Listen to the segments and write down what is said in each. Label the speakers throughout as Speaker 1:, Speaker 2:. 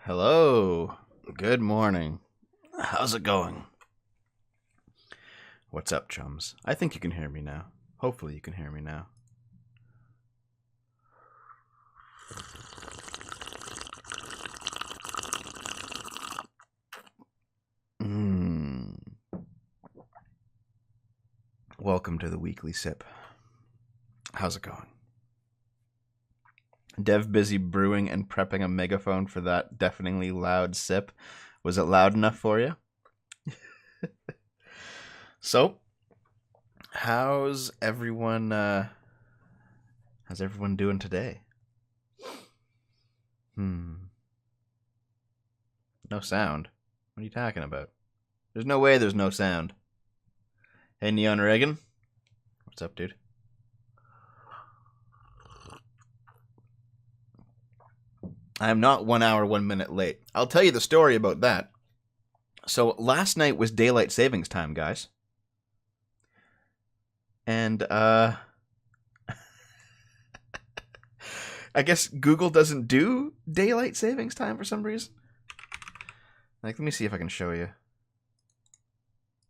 Speaker 1: Hello. Good morning. How's it going? What's up, chums? I think you can hear me now. Hopefully you can hear me now. Welcome to the weekly sip. How's it going? Dev busy brewing and prepping a megaphone for that deafeningly loud sip. Was it loud enough for you? So, how's everyone doing today? No sound. What are you talking about? There's no way there's no sound. Hey, Neon Reagan. What's up, dude? I am not 1 hour, 1 minute late. I'll tell you the story about that. So last night was daylight savings time, guys. And, I guess Google doesn't do daylight savings time for some reason. Like, let me see if I can show you.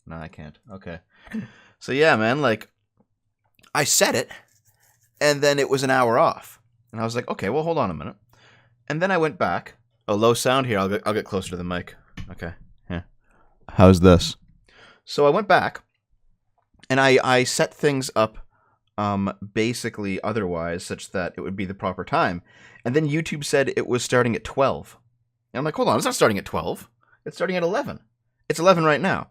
Speaker 1: No, I can't. Okay. So yeah, man, like, I set it, and then it was an hour off. And I was like, okay, well, hold on a minute. And then I went back. Oh, low sound here. I'll get closer to the mic. Okay. Yeah. How's this? So I went back, and I set things up basically otherwise, such that it would be the proper time. And then YouTube said it was starting at 12. And I'm like, hold on, it's not starting at 12. It's starting at 11. It's 11 right now.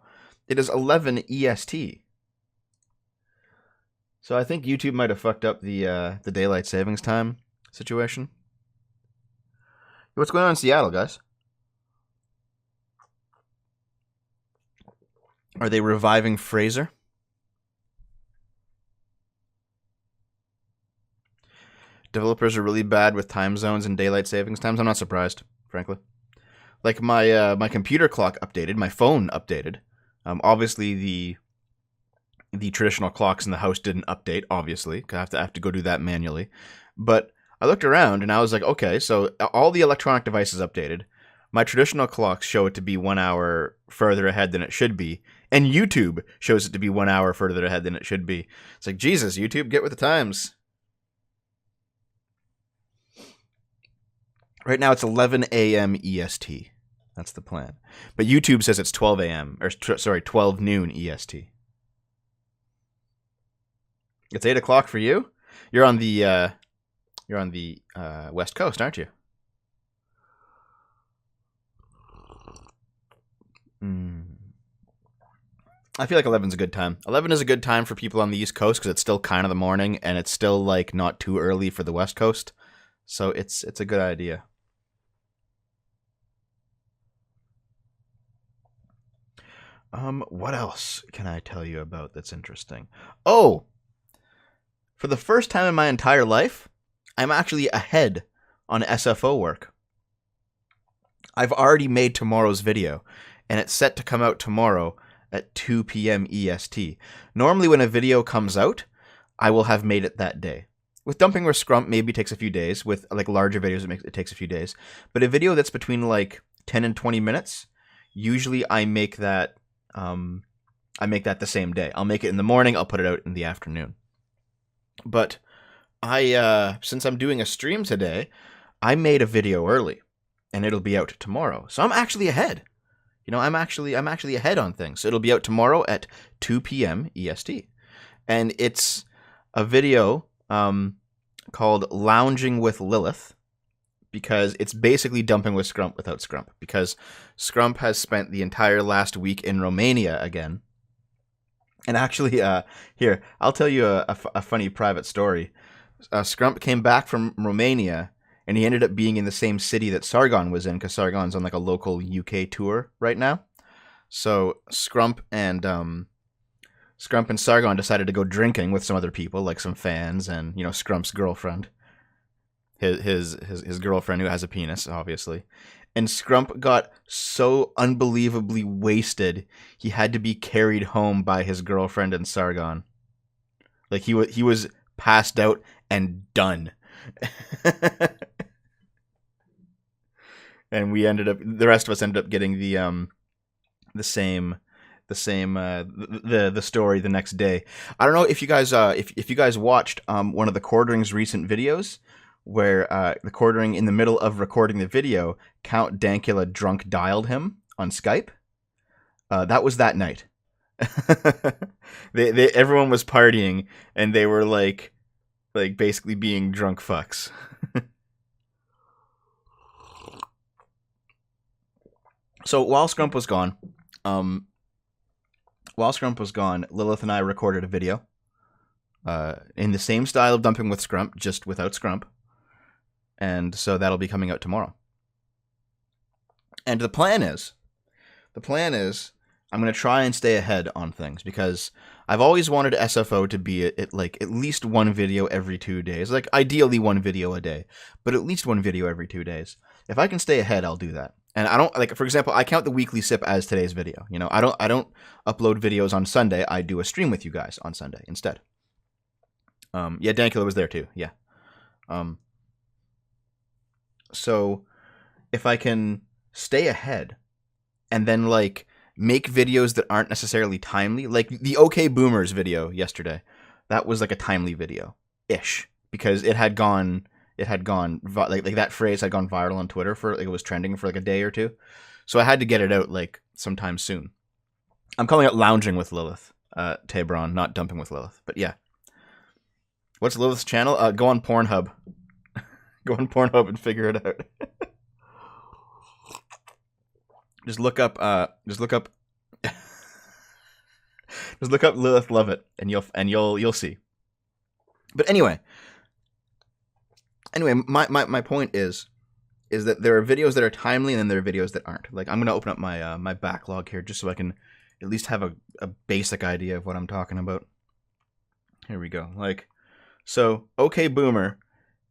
Speaker 1: It is 11 EST. So I think YouTube might have fucked up the daylight savings time situation. What's going on in Seattle, guys? Are they reviving Fraser? Developers are really bad with time zones and daylight savings times. I'm not surprised, frankly. Like my computer clock updated, my phone updated. Obviously the traditional clocks in the house didn't update. Obviously, I have to go do that manually. But I looked around and I was like, okay, so all the electronic devices updated. My traditional clocks show it to be 1 hour further ahead than it should be, and YouTube shows it to be 1 hour further ahead than it should be. It's like, Jesus, YouTube, get with the times. Right now it's 11 a.m. EST. That's the plan. But YouTube says it's 12 a.m. or 12 noon EST. It's 8 o'clock for you. You're on the West Coast, aren't you? I feel like 11's a good time. 11 is a good time for people on the East Coast because it's still kind of the morning and it's still like not too early for the West Coast. So it's a good idea. What else can I tell you about that's interesting? Oh, for the first time in my entire life, I'm actually ahead on SFO work. I've already made tomorrow's video, and it's set to come out tomorrow at 2 p.m. EST. Normally when a video comes out, I will have made it that day. With Dumping with Scrump, maybe it takes a few days. With like larger videos, it takes a few days. But a video that's between like 10 and 20 minutes, usually I make that the same day. I'll make it in the morning, I'll put it out in the afternoon. But since I'm doing a stream today, I made a video early, and it'll be out tomorrow. So I'm actually ahead. You know, I'm actually ahead on things. So it'll be out tomorrow at 2 p.m. EST. And it's a video called Lounging with Lilith, because it's basically Dumping with Scrump without Scrump, because Scrump has spent the entire last week in Romania again. And actually, here, I'll tell you a funny private story. Scrump came back from Romania, and he ended up being in the same city that Sargon was in, because Sargon's on like a local UK tour right now. So Scrump and Sargon decided to go drinking with some other people, like some fans, and you know Scrump's girlfriend, his girlfriend who has a penis, obviously. And Scrump got so unbelievably wasted, he had to be carried home by his girlfriend and Sargon. Like he was passed out and done. and the rest of us ended up getting the same the story the next day. I don't know if you guys if you guys watched one of the Quartering's recent videos where the Quartering, in the middle of recording the video, Count Dankula drunk dialed him on Skype. That was that night. Everyone was partying and they were like basically being drunk fucks. So while Scrump was gone, Lilith and I recorded a video in the same style of Dumping with Scrump, just without Scrump. And so that'll be coming out tomorrow. And the plan is I'm going to try and stay ahead on things, because I've always wanted SFO to be at least one video every 2 days. Like, ideally one video a day, but at least one video every 2 days. If I can stay ahead, I'll do that. And I don't, like, for example, I count the weekly sip as today's video. You know, I don't upload videos on Sunday. I do a stream with you guys on Sunday instead. Yeah, Dankula was there too. Yeah. So if I can stay ahead and then like make videos that aren't necessarily timely, like the OK Boomers video yesterday, that was like a timely video ish, because it had gone like that phrase had gone viral on Twitter for like, it was trending for like a day or two. So I had to get it out like sometime soon. I'm calling it Lounging with Lilith, Tabron, not Dumping with Lilith. But yeah. What's Lilith's channel? Go on Pornhub. Go on Pornhub and figure it out. Just look up Lilith Lovett and you'll see. But anyway, my point is that there are videos that are timely and then there are videos that aren't. Like, I'm going to open up my my backlog here just so I can at least have a basic idea of what I'm talking about. Here we go. Like, so OK Boomer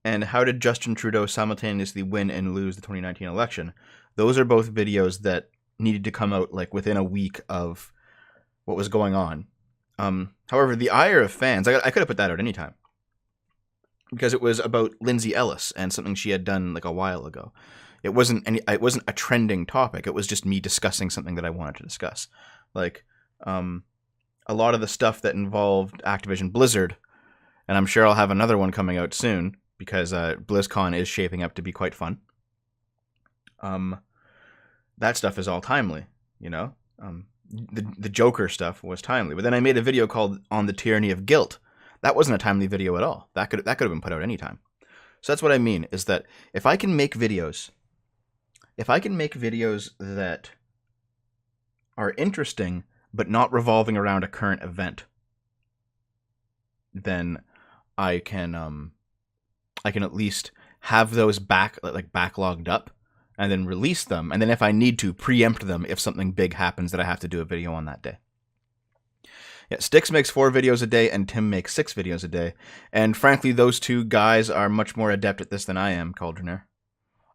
Speaker 1: and How Did Justin Trudeau Simultaneously Win and Lose the 2019 Election? Those are both videos that needed to come out like within a week of what was going on. However, the ire of fans, I could have put that out anytime, because it was about Lindsay Ellis and something she had done like a while ago. It wasn't a trending topic. It was just me discussing something that I wanted to discuss. Like, a lot of the stuff that involved Activision Blizzard, and I'm sure I'll have another one coming out soon, because BlizzCon is shaping up to be quite fun. That stuff is all timely, you know? The Joker stuff was timely. But then I made a video called On the Tyranny of Guilt. That wasn't a timely video at all. That could have been put out anytime. So that's what I mean, is that if I can make videos that are interesting but not revolving around a current event, then I can at least have those backlogged up and then release them, and then if I need to, preempt them if something big happens that I have to do a video on that day. Yeah, Styx makes 4 videos a day and Tim makes 6 videos a day. And frankly, those two guys are much more adept at this than I am, Cauldronair.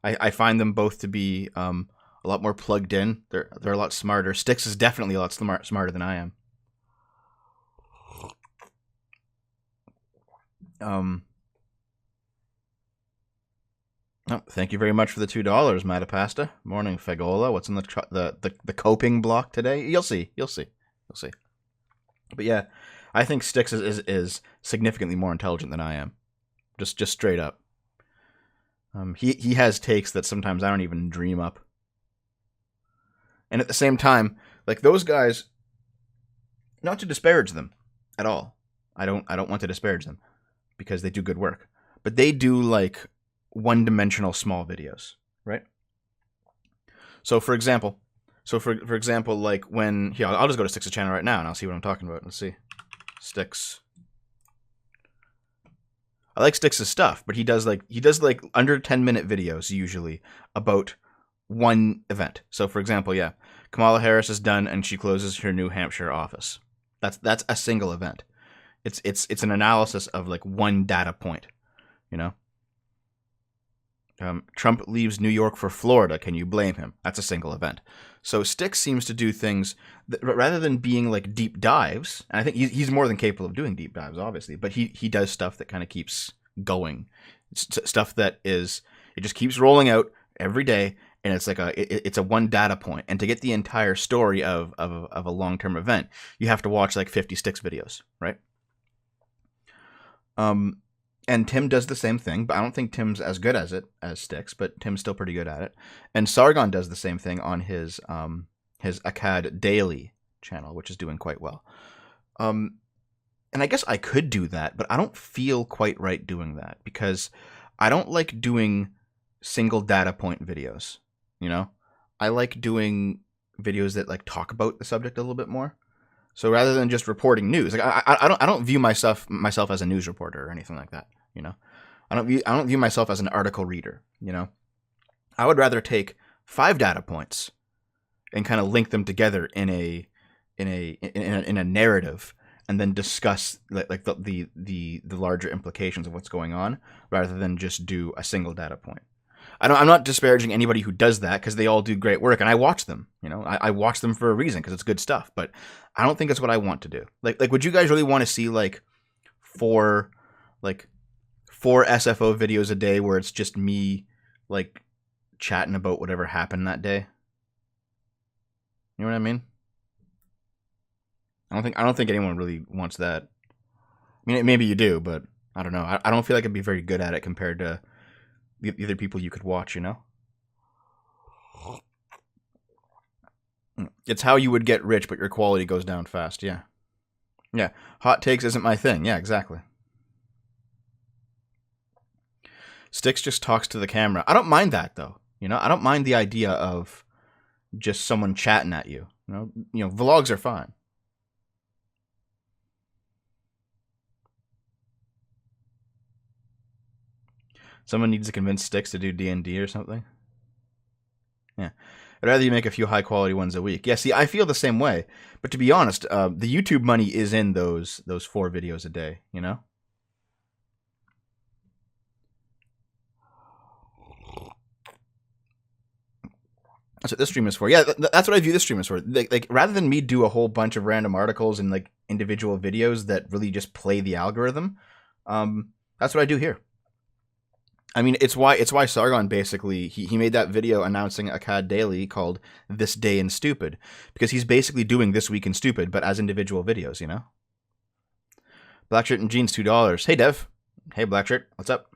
Speaker 1: I find them both to be a lot more plugged in. They're a lot smarter. Styx is definitely a lot smarter than I am. Oh, thank you very much for the $2, Matapasta. Morning, Fagola. What's in the coping block today? You'll see. But yeah, I think Styx is significantly more intelligent than I am. Just straight up. He has takes that sometimes I don't even dream up. And at the same time, like, those guys, not to disparage them at all. I don't want to disparage them, because they do good work. But they do like one-dimensional small videos, right? So for example, like when here, I'll just go to Styx's channel right now and I'll see what I'm talking about. Let's see. Styx. I like Styx's stuff, but he does like under 10-minute videos usually about one event. So for example, yeah, Kamala Harris is done and she closes her New Hampshire office. That's a single event. It's an analysis of like one data point, you know? Trump leaves New York for Florida. Can you blame him? That's a single event. So Styx seems to do things that, rather than being like deep dives, and I think he's more than capable of doing deep dives, obviously, but he does stuff that kind of keeps going. Stuff that it just keeps rolling out every day, and it's like it's a one data point. And to get the entire story of a long term event, you have to watch like 50 Styx videos, right? And Tim does the same thing, but I don't think Tim's as good as Styx, but Tim's still pretty good at it. And Sargon does the same thing on his Akkad Daily channel, which is doing quite well. And I guess I could do that, but I don't feel quite right doing that because I don't like doing single data point videos. You know, I like doing videos that like talk about the subject a little bit more. So rather than just reporting news, like I don't view myself as a news reporter or anything like that. You know, I don't view myself as an article reader. You know, I would rather take 5 data points and kind of link them together in a narrative, and then discuss like the larger implications of what's going on, rather than just do a single data point. I'm not disparaging anybody who does that, because they all do great work, and I watch them. You know, I watch them for a reason, because it's good stuff. But I don't think that's what I want to do. Like, would you guys really want to see like four SFO videos a day where it's just me like chatting about whatever happened that day? You know what I mean? I don't think anyone really wants that. I mean, maybe you do, but I don't know. I don't feel like I'd be very good at it compared to the other people you could watch, you know? It's how you would get rich, but your quality goes down fast, yeah. Yeah, hot takes isn't my thing. Yeah, exactly. Styx just talks to the camera. I don't mind that, though. You know, I don't mind the idea of just someone chatting at you. You know, vlogs are fine. Someone needs to convince Styx to do D&D or something. Yeah. I'd rather you make a few high-quality ones a week. Yeah, see, I feel the same way. But to be honest, the YouTube money is in those 4 videos a day, you know? That's what this stream is for. Yeah, that's what I view this stream as for. Like, rather than me do a whole bunch of random articles and like individual videos that really just play the algorithm, that's what I do here. I mean, it's why Sargon basically he made that video announcing Akkad Daily called "This Day in Stupid," because he's basically doing This Week in Stupid, but as individual videos, you know. Black shirt and jeans, $2. Hey Dev, hey Black shirt, what's up?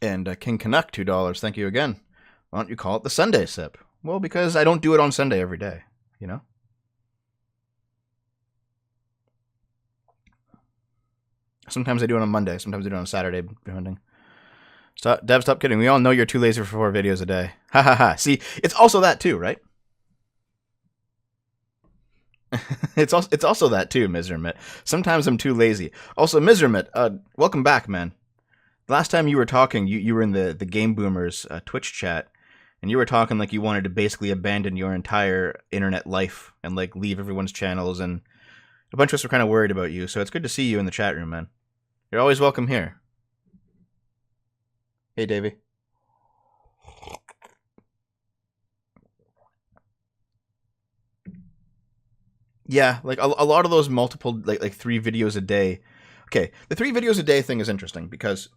Speaker 1: And King Canuck, $2. Thank you again. Why don't you call it the Sunday sip? Well, because I don't do it on Sunday every day, you know? Sometimes I do it on Monday. Sometimes I do it on Saturday, depending. Dev, stop kidding. We all know you're too lazy for 4 videos a day. Ha ha ha. See, it's also that too, right? It's also that too, Mizermit. Sometimes I'm too lazy. Also, Mizermit, welcome back, man. Last time you were talking, you were in the Game Boomers Twitch chat, and you were talking like you wanted to basically abandon your entire internet life and like leave everyone's channels, and a bunch of us were kind of worried about you. So it's good to see you in the chat room, man. You're always welcome here. Hey, Davey. Yeah, like a lot of those multiple like 3 videos a day. Okay, the 3 videos a day thing is interesting because,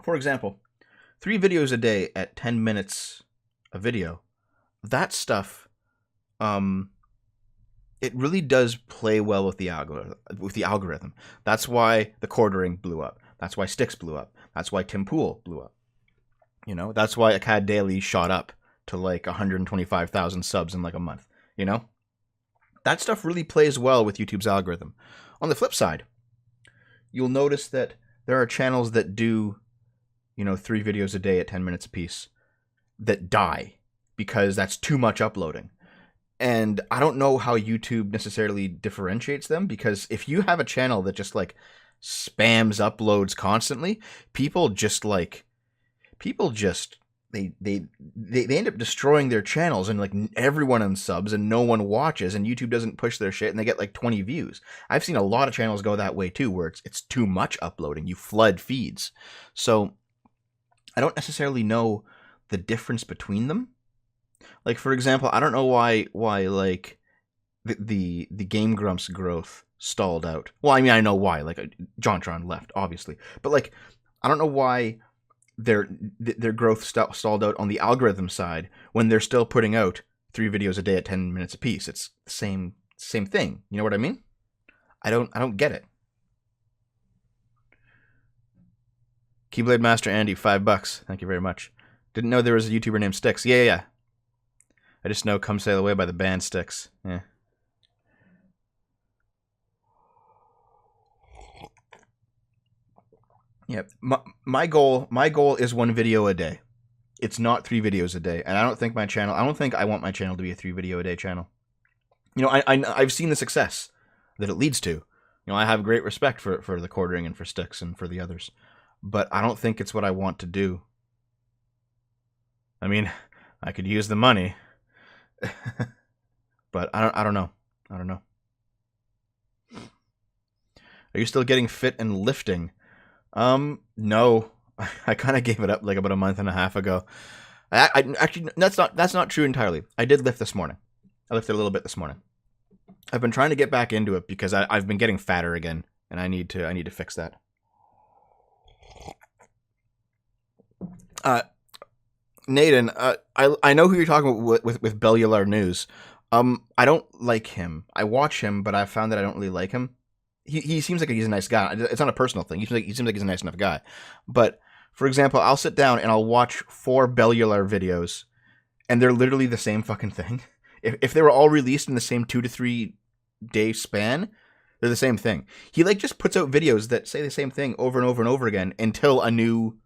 Speaker 1: for example, 3 videos a day at 10 minutes a video, that stuff, it really does play well with the algorithm. That's why the quartering blew up. That's why Styx blew up. That's why Tim Pool blew up. You know, that's why Akkad Daily shot up to like 125,000 subs in like a month. You know, that stuff really plays well with YouTube's algorithm. On the flip side, you'll notice that there are channels that do, 3 videos a day at 10 minutes apiece that die because that's too much uploading. And I don't know how YouTube necessarily differentiates them, because if you have a channel that just like spams uploads constantly, people they end up destroying their channels, and like everyone unsubs and no one watches, and YouTube doesn't push their shit, and they get like 20 views. I've seen a lot of channels go that way too, where it's too much uploading. You flood feeds. So I don't necessarily know the difference between them. Like, for example, I don't know why like the Game Grumps growth stalled out. Well, I mean, I know why. Like, JonTron left, obviously, but like, I don't know why their growth stalled out on the algorithm side when they're still putting out 3 videos a day at 10 minutes apiece. It's the same thing. You know what I mean? I don't get it. Keyblade Master Andy, $5. Thank you very much. Didn't know there was a YouTuber named Styx. Yeah. I just know Come Sail Away by the band Styx. Yeah. Yeah. My goal is 1 video a day. It's not 3 videos a day. And I don't think I want my channel to be a 3 video a day channel. You know, I've seen the success that it leads to. You know, I have great respect for the Quartering and for Styx and for the others. But I don't think it's what I want to do. I mean, I could use the money. But I don't know. I don't know. Are you still getting fit and lifting? No. I kind of gave it up like about a month and a half ago. I actually that's not true entirely. I did lift this morning. I lifted a little bit this morning. I've been trying to get back into it because I've been getting fatter again, and I need to fix that. Naden, I know who you're talking about with Bellular News. I don't like him. I watch him, but I found that I don't really like him. He seems like he's a nice guy. It's not a personal thing. He seems like he's a nice enough guy. But for example, I'll sit down and I'll watch 4 Bellular videos, and they're literally the same fucking thing. If they were all released in the same 2 to 3 day span, they're the same thing. He like just puts out videos that say the same thing over and over and over again until a new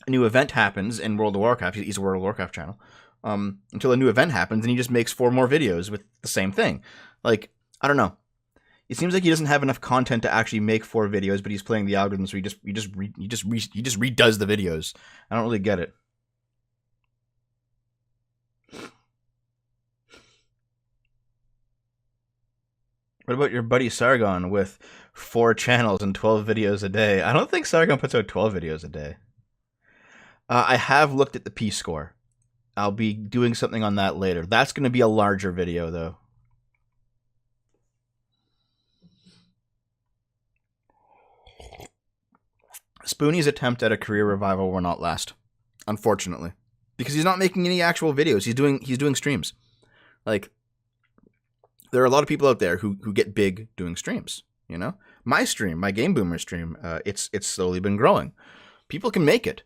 Speaker 1: event happens in World of Warcraft. He's a World of Warcraft channel. Until a new event happens, and he just makes 4 more videos with the same thing. Like, I don't know. It seems like he doesn't have enough content to actually make 4 videos, but he's playing the algorithm, so he just redoes the videos. I don't really get it. What about your buddy Sargon with 4 channels and 12 videos a day? I don't think Sargon puts out 12 videos a day. I have looked at the P-score. I'll be doing something on that later. That's going to be a larger video, though. Spoonie's attempt at a career revival will not last, unfortunately, because he's not making any actual videos. He's doing streams. Like, there are a lot of people out there who get big doing streams. You know, my stream, my Game Boomer stream, it's slowly been growing. People can make it,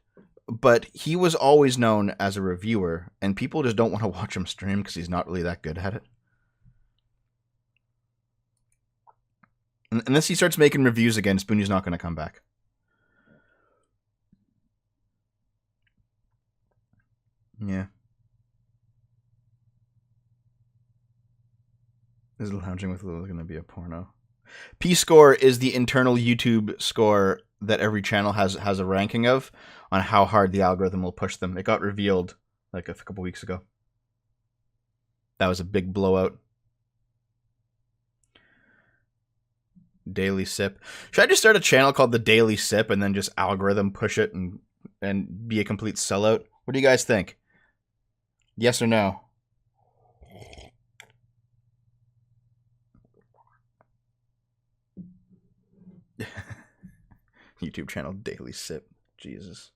Speaker 1: but he was always known as a reviewer, and people just don't want to watch him stream because he's not really that good at it. Unless he starts making reviews again, Spoonie's not going to come back. Yeah. Is Lounging with Lulu going to be a porno? P-score is the internal YouTube score that every channel has a ranking of on how hard the algorithm will push them. It got revealed like a couple weeks ago. That was a big blowout. Daily Sip. Should I just start a channel called The Daily Sip and then just algorithm push it and be a complete sellout? What do you guys think? Yes or no? YouTube channel Daily Sip. Jesus.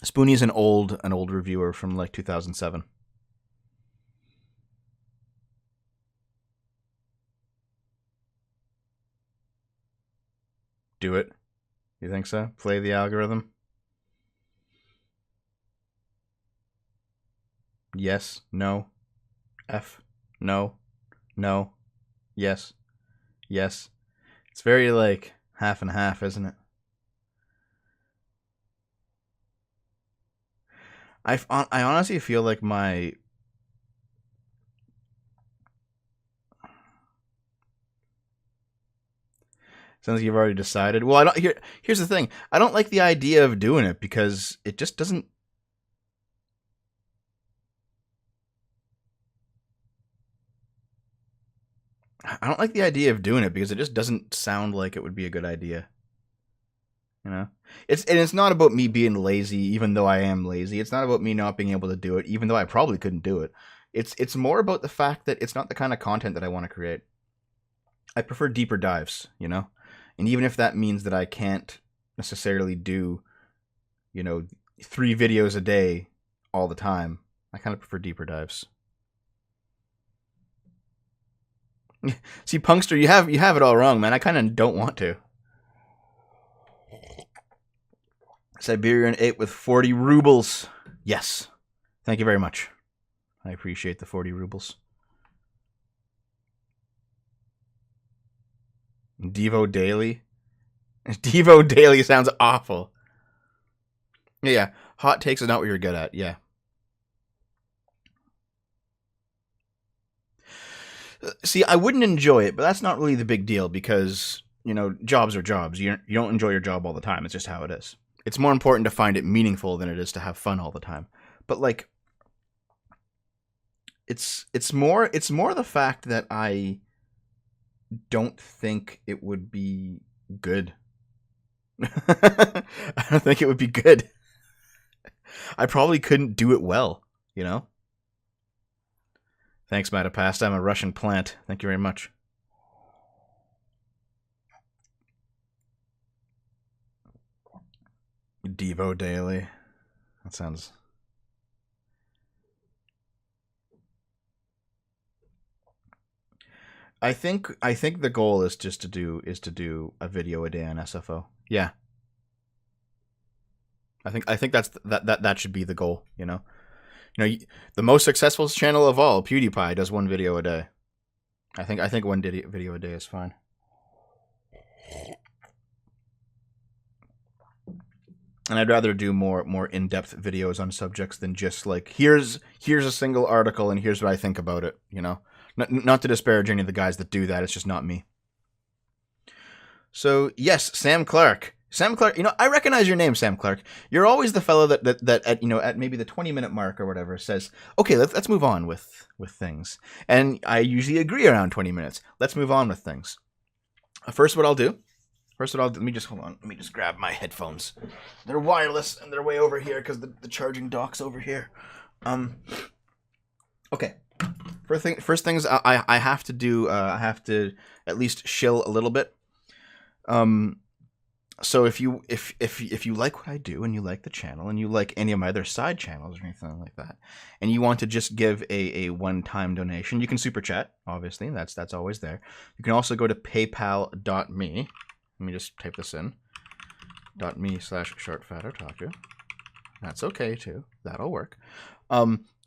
Speaker 1: Spoonie's an old reviewer from like 2007. Do it. You think so? Play the algorithm? Yes. No. F. No. No. Yes. Yes. It's very like half and half, isn't it? I honestly feel like my sounds like you've already decided. Well, I don't. Here's the thing. I don't like the idea of doing it because it just doesn't. I don't like the idea of doing it because it just doesn't sound like it would be a good idea. You know, it's not about me being lazy, even though I am lazy. It's not about me not being able to do it, even though I probably couldn't do it. It's more about the fact that it's not the kind of content that I want to create. I prefer deeper dives, you know? And even if that means that I can't necessarily do, 3 videos a day all the time, I kind of prefer deeper dives. See, Punkster, you have it all wrong, man. I kind of don't want to. Siberian Ape with 40 rubles. Yes. Thank you very much. I appreciate the 40 rubles. Devo Daily. Devo Daily sounds awful. Yeah, hot takes is not what you're good at. Yeah. See, I wouldn't enjoy it, but that's not really the big deal because, jobs are jobs. You don't enjoy your job all the time. It's just how it is. It's more important to find it meaningful than it is to have fun all the time. But like, it's more the fact that I don't think it would be good. I don't think it would be good. I probably couldn't do it well, Thanks, Matapast. I'm a Russian plant. Thank you very much. Devo Daily. That sounds... I think the goal is just to do a video a day on SFO. Yeah. I think that should be the goal, the most successful channel of all, PewDiePie, does 1 video a day. I think 1 video a day is fine. And I'd rather do more in-depth videos on subjects than just like here's a single article and here's what I think about it, Not to disparage any of the guys that do that, it's just not me. So, yes, Sam Clark. Sam Clark, I recognize your name, Sam Clark. You're always the fellow that at maybe the 20-minute mark or whatever says, okay, let's move on with things. And I usually agree around 20 minutes. Let's move on with things. Let me just hold on. Let me just grab my headphones. They're wireless and they're way over here because the charging dock's over here. Okay. First things I have to do. I have to at least shill a little bit. So if you like what I do and you like the channel and you like any of my other side channels or anything like that, and you want to just give a one-time donation, you can super chat. Obviously, that's always there. You can also go to paypal.me. Let me just type this in. .me/shortfatotaku. That's okay too. That'll work.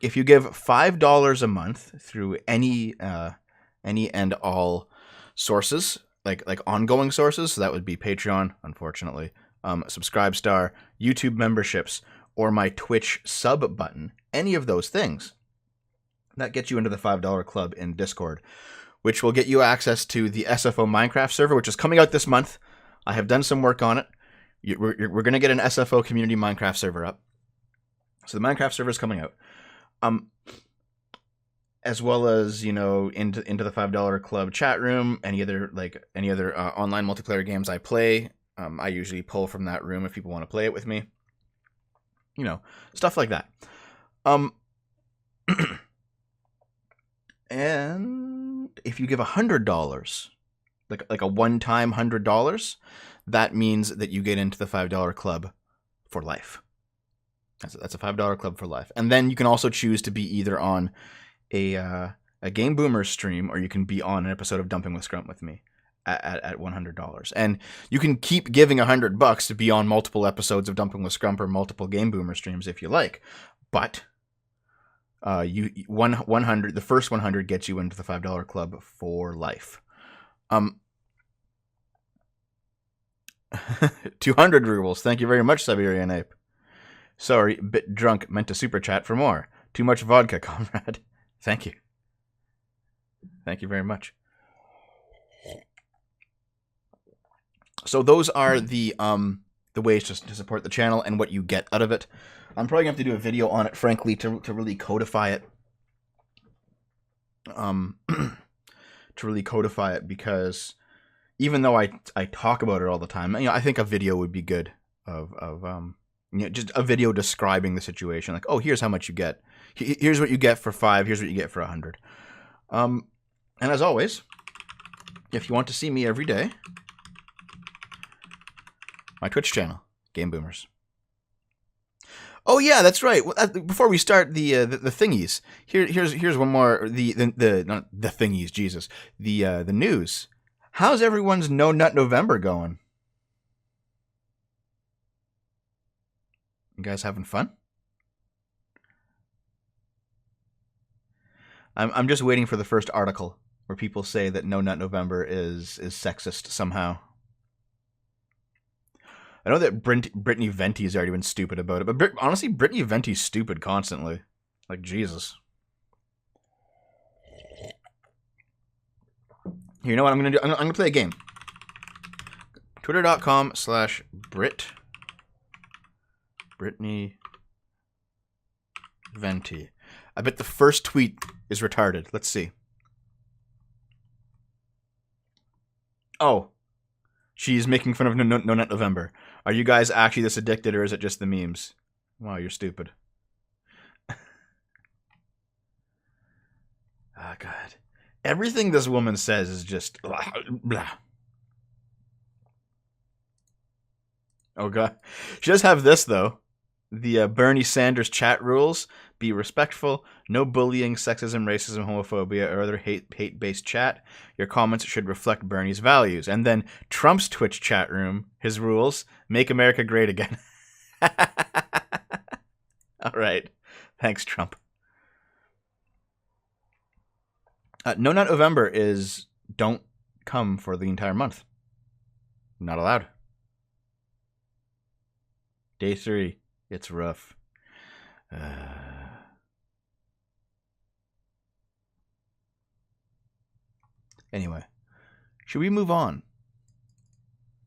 Speaker 1: If you give $5 a month through any and all sources, like ongoing sources, so that would be Patreon, unfortunately, Subscribestar, YouTube memberships, or my Twitch sub button, any of those things, that gets you into the $5 club in Discord, which will get you access to the SFO Minecraft server, which is coming out this month. I have done some work on it. We're going to get an SFO community Minecraft server up. So the Minecraft server is coming out. As well as, into the $5 club chat room, any other online multiplayer games I play, I usually pull from that room if people want to play it with me. Stuff like that. And if you give $100, like a one-time $100, that means that you get into the $5 club for life. That's a $5 club for life. And then you can also choose to be either on a Game Boomer stream, or you can be on an episode of Dumping with Scrump with me at $100. And you can keep giving $100 to be on multiple episodes of Dumping with Scrump or multiple Game Boomer streams if you like. But the first 100 gets you into the $5 club for life. 200 rubles. Thank you very much, Siberian Ape. Sorry, bit drunk, meant to super chat for more. Too much vodka, comrade. Thank you. Thank you very much. So those are the ways to support the channel and what you get out of it. I'm probably going to have to do a video on it, frankly, to really codify it. To really codify it, because even though I talk about it all the time, I think a video would be good of just a video describing the situation. Like, oh, here's how much you get. Here's what you get for 5. Here's what you get for 100. And as always, if you want to see me every day, my Twitch channel, Game Boomers. Oh yeah, that's right. Before we start the thingies, here's one more. Not the thingies, Jesus. The news. How's everyone's No Nut November going? You guys having fun? I'm just waiting for the first article where people say that No Nut November is sexist somehow. I know that Brittany Venti's already been stupid about it, but honestly, Brittany Venti's stupid constantly. Like, Jesus. You know what I'm going to do? I'm going to play a game. Twitter.com/Brittany Venti. I bet the first tweet is retarded. Let's see. Oh. She's making fun of No Nut November. Are you guys actually this addicted, or is it just the memes? Wow, you're stupid. Oh, God. Everything this woman says is just blah, blah. Oh, God. She does have this, though. The Bernie Sanders chat rules. Be respectful. No bullying, sexism, racism, homophobia, or other hate-based chat. Your comments should reflect Bernie's values. And then Trump's Twitch chat room. His rules. Make America great again. All right. Thanks, Trump. No Nut November is don't come for the entire month. Not allowed. Day 3. It's rough. Anyway, should we move on?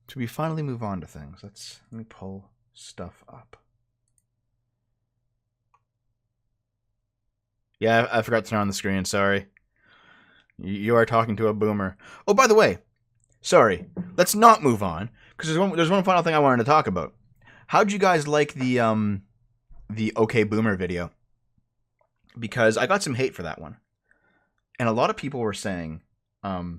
Speaker 1: Should we finally move on to things? Let me pull stuff up. Yeah, I forgot to turn on the screen. Sorry. You are talking to a boomer. Oh, by the way, sorry. Let's not move on because there's one final thing I wanted to talk about. How'd you guys like the OK Boomer video? Because I got some hate for that one, and a lot of people were saying, oh,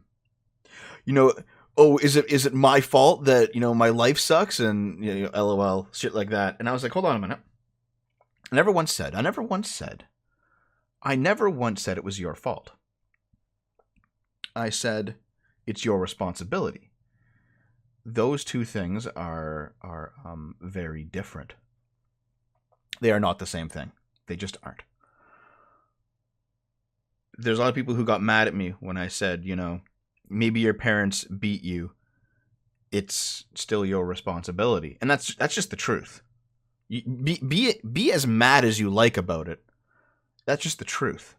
Speaker 1: is it my fault that my life sucks and LOL shit like that? And I was like, hold on a minute. I never once said it was your fault. I said it's your responsibility. Those two things are very different. They are not the same thing. They just aren't. There's a lot of people who got mad at me when I said, maybe your parents beat you. It's still your responsibility. And that's just the truth. Be as mad as you like about it. That's just the truth.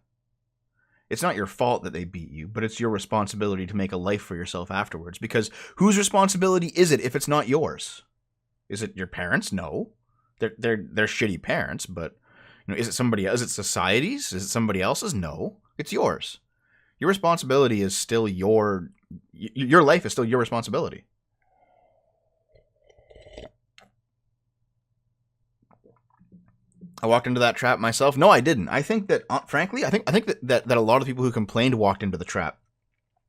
Speaker 1: It's not your fault that they beat you, but it's your responsibility to make a life for yourself afterwards. Because whose responsibility is it if it's not yours? Is it your parents? No. They're shitty parents, but is it somebody else? Is it society's? Is it somebody else's? No. It's yours. Your responsibility is still your life is still your responsibility. I walked into that trap myself. No, I didn't. I think that, frankly, I think that a lot of people who complained walked into the trap.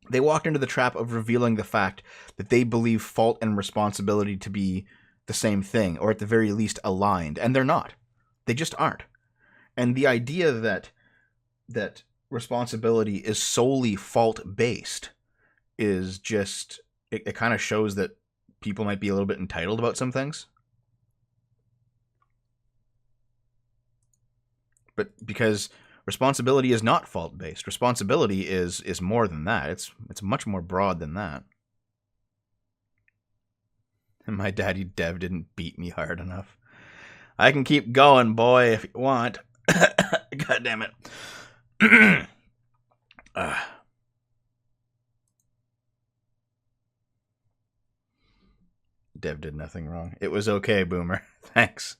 Speaker 1: They walked into the trap of revealing the fact that they believe fault and responsibility to be the same thing, or at the very least aligned, and they're not. They just aren't. And the idea that responsibility is solely fault-based is just, it kind of shows that people might be a little bit entitled about some things. But because responsibility is not fault-based. Responsibility is more than that. It's much more broad than that. And my daddy Dev didn't beat me hard enough. I can keep going, boy, if you want. God damn it. Dev did nothing wrong. It was okay, Boomer. Thanks.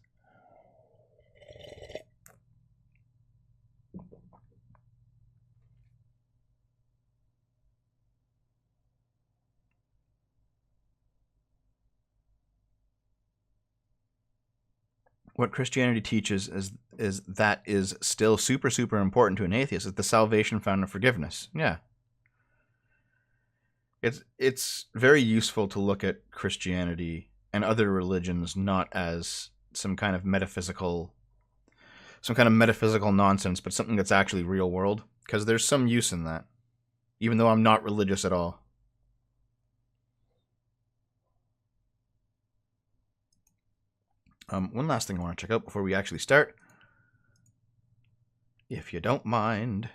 Speaker 1: what Christianity teaches is that is still super, super important to an atheist, is the salvation found in forgiveness. Yeah. It's very useful to look at Christianity and other religions not as some kind of metaphysical nonsense, but something that's actually real world, because there's some use in that, even though I'm not religious at all. One last thing I want to check out before we actually start, if you don't mind.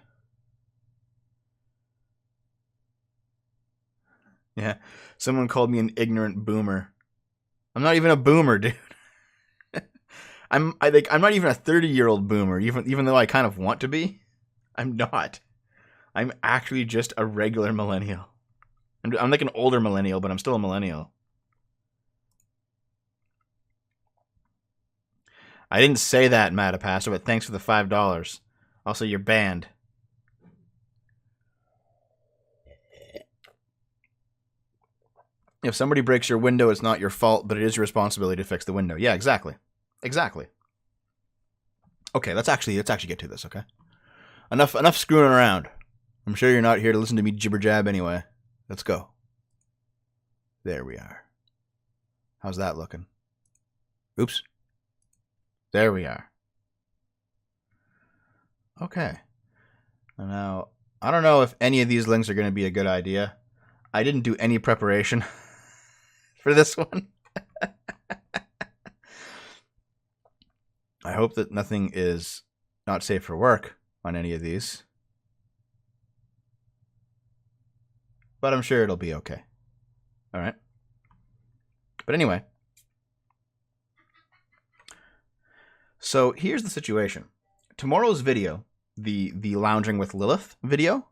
Speaker 1: Yeah, someone called me an ignorant boomer. I'm not even a boomer, dude. I'm not even a 30-year-old boomer, even though I kind of want to be. I'm not. I'm actually just a regular millennial. I'm like an older millennial, but I'm still a millennial. I didn't say that, Matapaster, but thanks for the $5. Also, you're banned. If somebody breaks your window, it's not your fault, but it is your responsibility to fix the window. Yeah, exactly. Exactly. Okay, let's actually get to this, okay? Enough screwing around. I'm sure you're not here to listen to me jibber jab anyway. Let's go. There we are. How's that looking? Oops. There we are. Okay. Now, I don't know if any of these links are going to be a good idea. I didn't do any preparation for this one. I hope that nothing is not safe for work on any of these. But I'm sure it'll be okay. All right. But anyway. So here's the situation. Tomorrow's video, the Lounging with Lilith video,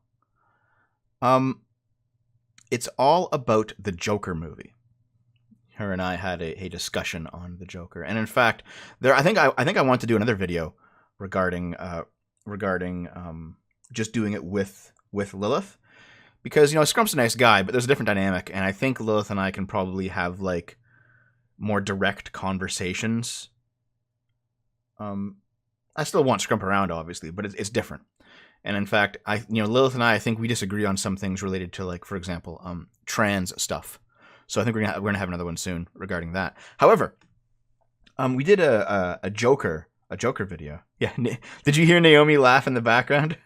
Speaker 1: it's all about the Joker movie. Her and I had a discussion on the Joker, and in fact, I think I want to do another video regarding just doing it with Lilith, because Scrump's a nice guy, but there's a different dynamic, and I think Lilith and I can probably have like more direct conversations. I still want Scrump around, obviously, but it's different. And in fact, Lilith and I think we disagree on some things related to, like, for example, trans stuff. So I think we're gonna have another one soon regarding that. However, we did a Joker video. Yeah, did you hear Naomi laugh in the background?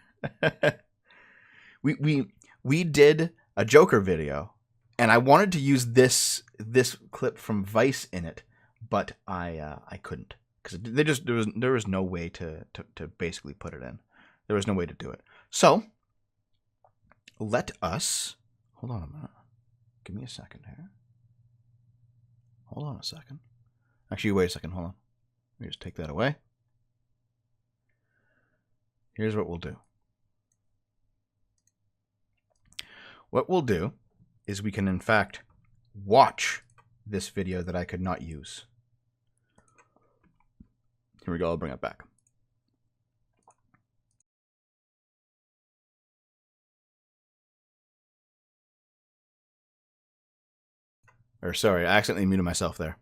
Speaker 1: we did a Joker video, and I wanted to use this clip from Vice in it, but I couldn't, because there was no way to basically put it in. There was no way to do it. So let us hold on a minute. Give me a second here. Hold on a second. Actually, wait a second. Hold on. Let me just take that away. Here's what we'll do. What we'll do is we can, in fact, watch this video that I could not use. Here we go. I'll bring it back. Or sorry, I accidentally muted myself there.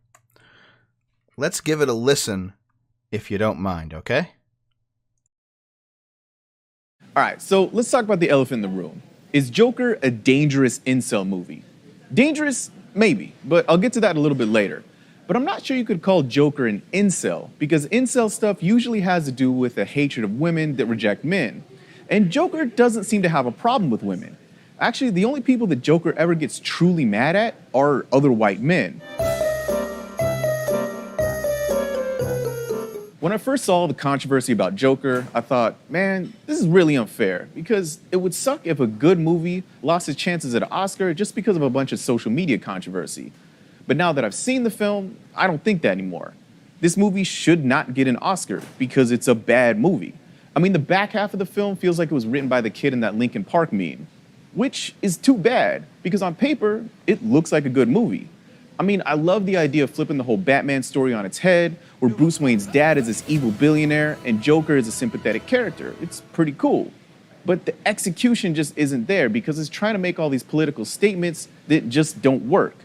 Speaker 1: Let's give it a listen, if you don't mind, okay?
Speaker 2: All right, so let's talk about the elephant in the room. Is Joker a dangerous incel movie? Dangerous? Maybe, but I'll get to that a little bit later. But I'm not sure you could call Joker an incel, because incel stuff usually has to do with a hatred of women that reject men. And Joker doesn't seem to have a problem with women. Actually, the only people that Joker ever gets truly mad at are other white men. When I first saw the controversy about Joker, I thought, man, this is really unfair, because it would suck if a good movie lost its chances at an Oscar just because of a bunch of social media controversy. But now that I've seen the film, I don't think that anymore. This movie should not get an Oscar because it's a bad movie. I mean, the back half of the film feels like it was written by the kid in that Linkin Park meme, which is too bad, because on paper, it looks like a good movie. I mean, I love the idea of flipping the whole Batman story on its head, where Bruce Wayne's dad is this evil billionaire and Joker is a sympathetic character. It's pretty cool. But the execution just isn't there, because it's trying to make all these political statements that just don't work.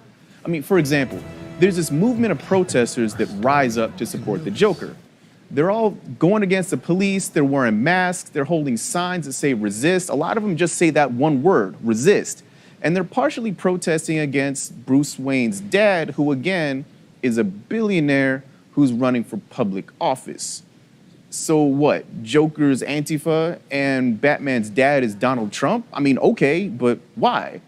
Speaker 2: I mean, for example, there's this movement of protesters that rise up to support the Joker. They're all going against the police, they're wearing masks, they're holding signs that say resist. A lot of them just say that one word, resist. And they're partially protesting against Bruce Wayne's dad, who again is a billionaire who's running for public office. So what, Joker's Antifa and Batman's dad is Donald Trump? I mean, okay, but why?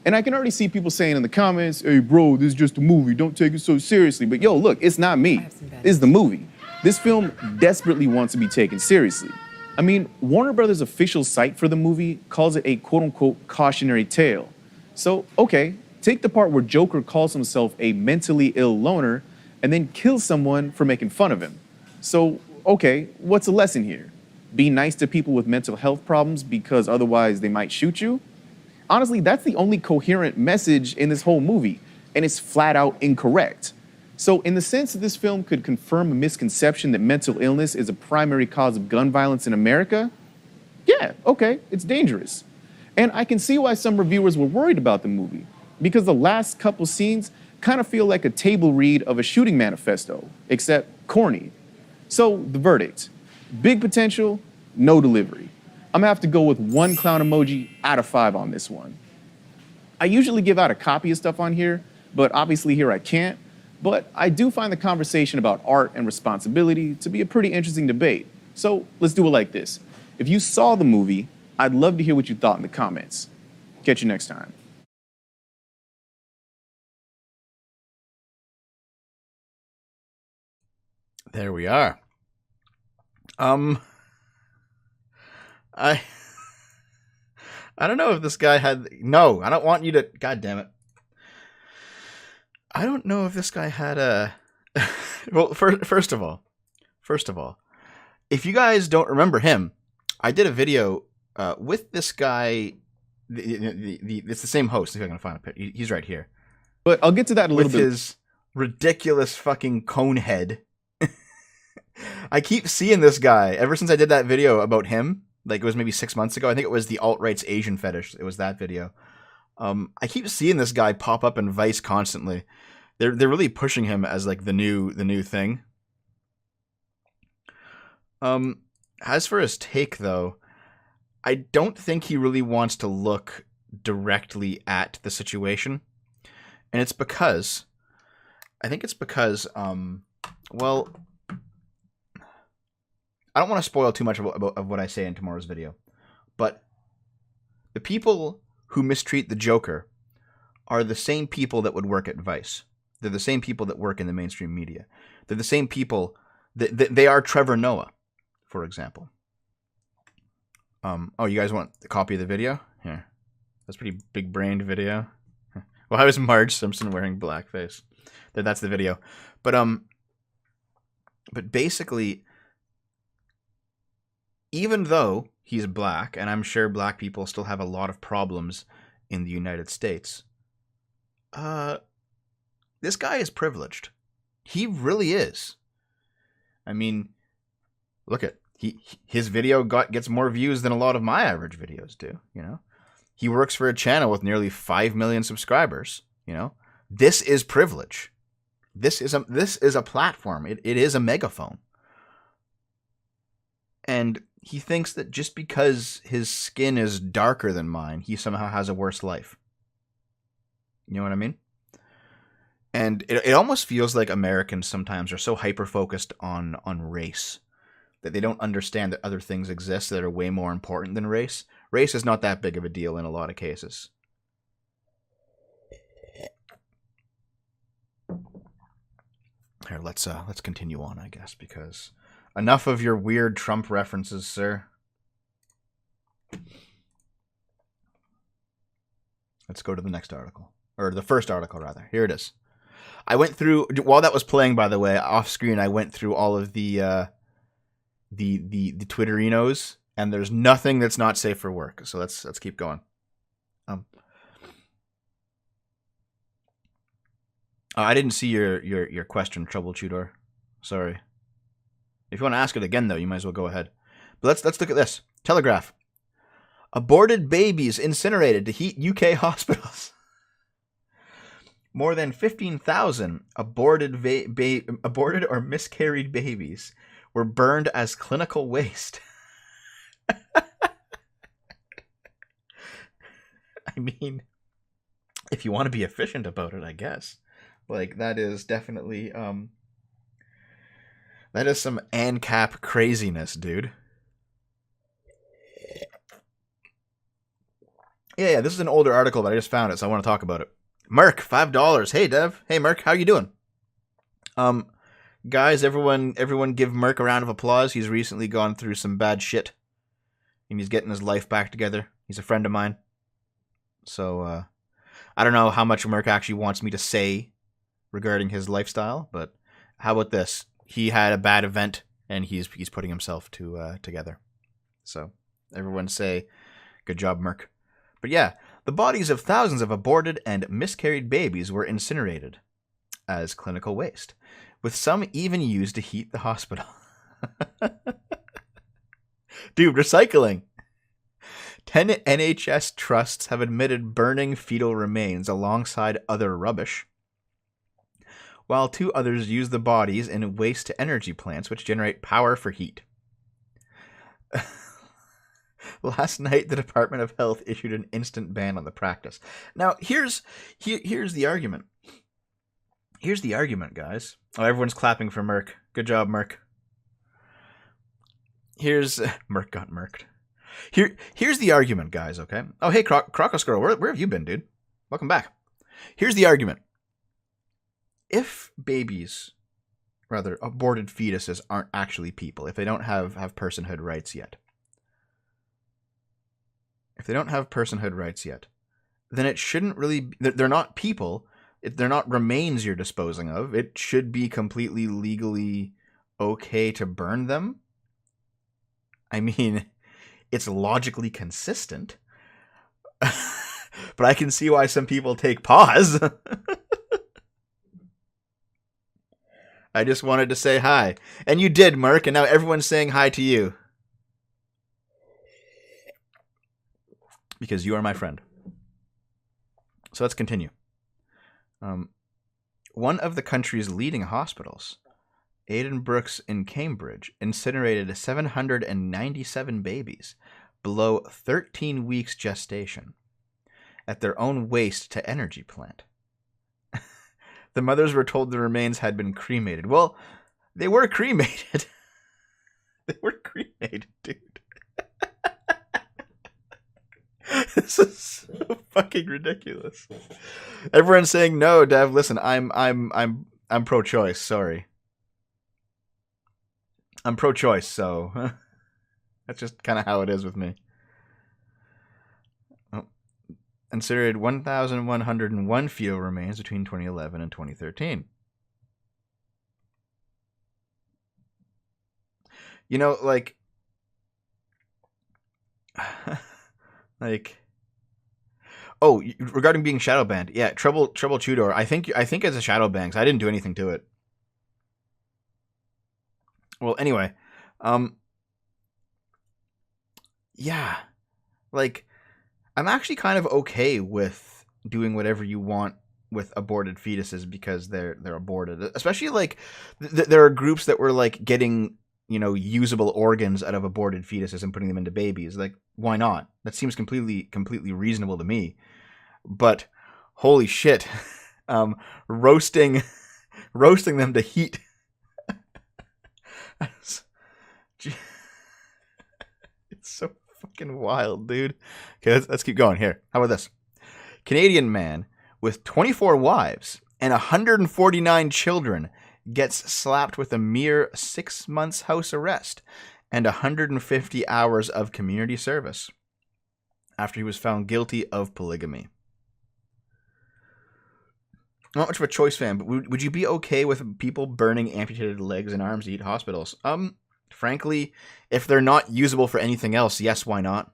Speaker 2: And I can already see people saying in the comments, hey bro, this is just a movie, don't take it so seriously. But yo, look, it's not me, it's the movie. This film desperately wants to be taken seriously. I mean, Warner Brothers' official site for the movie calls it a quote-unquote cautionary tale. So, okay, take the part where Joker calls himself a mentally ill loner and then kills someone for making fun of him. So, okay, what's the lesson here? Be nice to people with mental health problems because otherwise they might shoot you? Honestly, that's the only coherent message in this whole movie, and it's flat out incorrect. So in the sense that this film could confirm a misconception that mental illness is a primary cause of gun violence in America, yeah, okay, it's dangerous. And I can see why some reviewers were worried about the movie, because the last couple scenes kind of feel like a table read of a shooting manifesto, except corny. So the verdict, big potential, no delivery. I'm gonna have to go with 1 clown emoji out of 5 on this one. I usually give out a copy of stuff on here, but obviously here I can't. But I do find the conversation about art and responsibility to be a pretty interesting debate. So let's do it like this. If you saw the movie, I'd love to hear what you thought in the comments. Catch you next time.
Speaker 1: There we are. I don't know if this guy had... No, I don't want you to... God damn it. I don't know if this guy had a... Well, first of all, if you guys don't remember him, I did a video with this guy. It's the same host. If I can find a picture, he's right here.
Speaker 2: But I'll get to that in a little bit.
Speaker 1: With his ridiculous fucking cone head. I keep seeing this guy ever since I did that video about him. Like it was maybe 6 months ago. I think it was the alt-right's Asian fetish. It was that video. I keep seeing this guy pop up in Vice constantly. They're really pushing him as like the new thing. As for his take though, I don't think he really wants to look directly at the situation. And it's because well, I don't want to spoil too much of what I say in tomorrow's video, but the people who mistreat the Joker are the same people that would work at Vice. They're the same people that work in the mainstream media. They're the same people that they are Trevor Noah, for example. Oh, you guys want a copy of the video? Here. That's a pretty big-brained video. Well, I was Marge Simpson wearing blackface. That's the video. But basically, even though he's black, and I'm sure black people still have a lot of problems in the United States, this guy is privileged. He really is. I mean, look at his video gets more views than a lot of my average videos do, you know? He works for a channel with nearly 5 million subscribers, you know? This is privilege. This is a platform. It is a megaphone. And he thinks that just because his skin is darker than mine, he somehow has a worse life. You know what I mean? And it almost feels like Americans sometimes are so hyper-focused on race that they don't understand that other things exist that are way more important than race. Race is not that big of a deal in a lot of cases. Here, let's continue on, I guess, because enough of your weird Trump references, sir. Let's go to the next article. Or the first article, rather. Here it is. I went through, while that was playing, by the way, off screen, I went through all of the Twitterinos, and there's nothing that's not safe for work. So let's keep going. I didn't see your question, Troubleshooter. Sorry. If you want to ask it again, though, you might as well go ahead. But let's look at this. Telegraph. Aborted babies incinerated to heat UK hospitals. More than 15,000 aborted or miscarried babies were burned as clinical waste. I mean, if you want to be efficient about it, I guess. Like, that is definitely, that is some ANCAP craziness, dude. Yeah, this is an older article, but I just found it, so I want to talk about it. Merc, $5. Hey, Dev. Hey, Merc, how you doing? Guys, everyone give Merc a round of applause. He's recently gone through some bad shit, and he's getting his life back together. He's a friend of mine. So, I don't know how much Merc actually wants me to say regarding his lifestyle, but how about this? He had a bad event, and he's putting himself together. So, everyone say, good job, Merc. But yeah, the bodies of thousands of aborted and miscarried babies were incinerated as clinical waste, with some even used to heat the hospital. Dude, recycling. 10 NHS trusts have admitted burning fetal remains alongside other rubbish, while 2 others use the bodies in waste-to-energy plants which generate power for heat. Last night, the Department of Health issued an instant ban on the practice. Now, here's the argument. Here's the argument, guys. Oh, everyone's clapping for Merc. Good job, Merc. Merc got merked. Here's the argument, guys, okay? Oh, hey, Crocoscrow, where have you been, dude? Welcome back. Here's the argument. If babies, rather, aborted fetuses aren't actually people, if they don't have personhood rights yet, then it shouldn't really... They're not people. They're not remains you're disposing of. It should be completely legally okay to burn them. I mean, it's logically consistent. But I can see why some people take pause. I just wanted to say hi. And you did, Merc, and now everyone's saying hi to you. Because you are my friend. So let's continue. One of the country's leading hospitals, Addenbrooke's in Cambridge, incinerated 797 babies below 13 weeks gestation at their own waste-to-energy plant. The mothers were told the remains had been cremated. Well, they were cremated. They were cremated, dude. This is so fucking ridiculous. Everyone's saying no, Dev. Listen, I'm pro-choice. Sorry, I'm pro-choice. So that's just kind of how it is with me. Considered 1,101 fetal remains between 2011 and 2013. You know, like. Oh, regarding being shadow banned, yeah, Trouble Tudor. I think it's a shadow ban. I didn't do anything to it. Well, anyway, yeah, like, I'm actually kind of okay with doing whatever you want with aborted fetuses because they're aborted. Especially like there are groups that were like getting, you know, usable organs out of aborted fetuses and putting them into babies. Like, why not? That seems completely reasonable to me. But holy shit, roasting them to heat. It's so fucking wild, dude. Okay, let's keep going here. How about this? Canadian man with 24 wives and 149 children gets slapped with a mere 6 months house arrest and 150 hours of community service after he was found guilty of polygamy. Not much of a choice fan, but would you be okay with people burning amputated legs and arms to heat hospitals? Frankly, if they're not usable for anything else, yes, why not?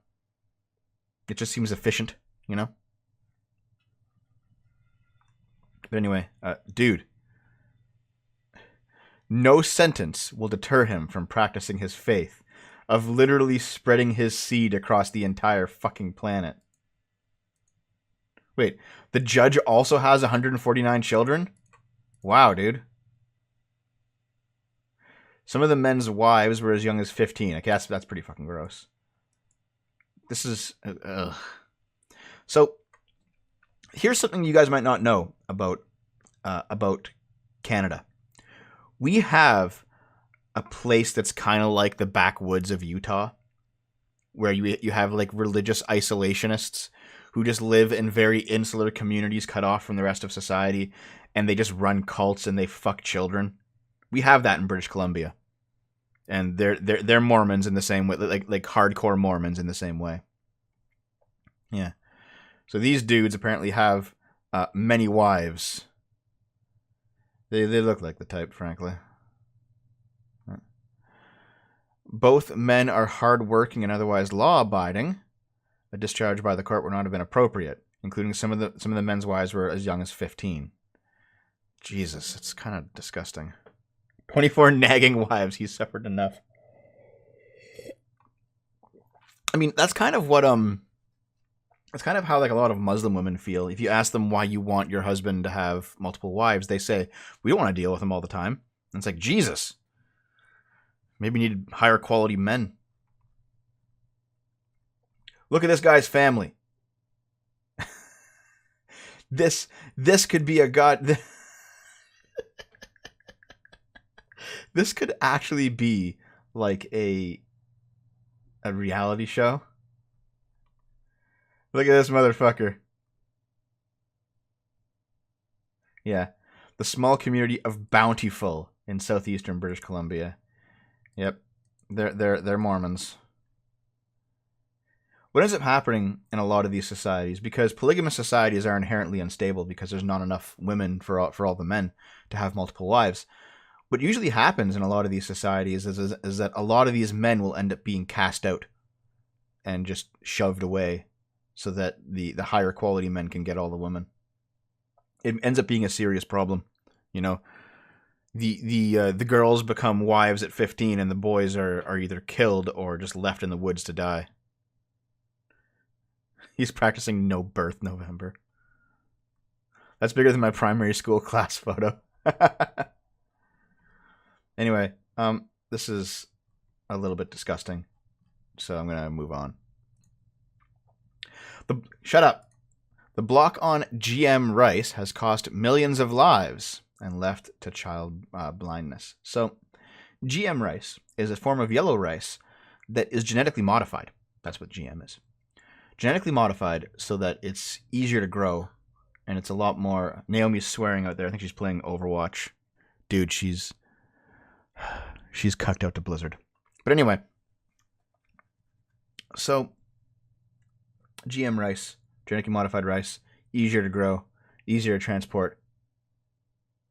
Speaker 1: It just seems efficient, you know? But anyway, dude. No sentence will deter him from practicing his faith of literally spreading his seed across the entire fucking planet. Wait, the judge also has 149 children? Wow, dude. Some of the men's wives were as young as 15. I guess that's pretty fucking gross. This is... So, here's something you guys might not know about Canada. We have a place that's kind of like the backwoods of Utah, where you have like religious isolationists who just live in very insular communities cut off from the rest of society, and they just run cults and they fuck children. We have that in British Columbia. And they're Mormons in the same way, like hardcore Mormons in the same way. Yeah. So these dudes apparently have many wives. They look like the type, frankly. Both men are hardworking and otherwise law-abiding. A discharge by the court would not have been appropriate, including some of the men's wives were as young as 15. Jesus, it's kind of disgusting. 24 nagging wives. He suffered enough. I mean, that's kind of what that's kind of how like a lot of Muslim women feel. If you ask them why you want your husband to have multiple wives, they say, "We don't want to deal with them all the time." And it's like, Jesus. Maybe you need higher quality men. Look at this guy's family. This could be a god. This could actually be like a reality show. Look at this motherfucker. Yeah. The small community of Bountiful in southeastern British Columbia. Yep. They're Mormons. What ends up happening in a lot of these societies, because polygamous societies are inherently unstable because there's not enough women for all the men to have multiple wives. What usually happens in a lot of these societies is that a lot of these men will end up being cast out and just shoved away so that the higher quality men can get all the women. It ends up being a serious problem, you know. The girls become wives at 15 and the boys are either killed or just left in the woods to die. He's practicing no birth November. That's bigger than my primary school class photo. Anyway, this is a little bit disgusting, so I'm gonna move on. Shut up. The block on GM rice has cost millions of lives and left to child blindness. So, GM rice is a form of yellow rice that is genetically modified. That's what GM is. Genetically modified so that it's easier to grow, and it's a lot more... Naomi's swearing out there. I think she's playing Overwatch. Dude, she's cucked out to Blizzard. But anyway, so GM rice, genetically modified rice, easier to grow, easier to transport,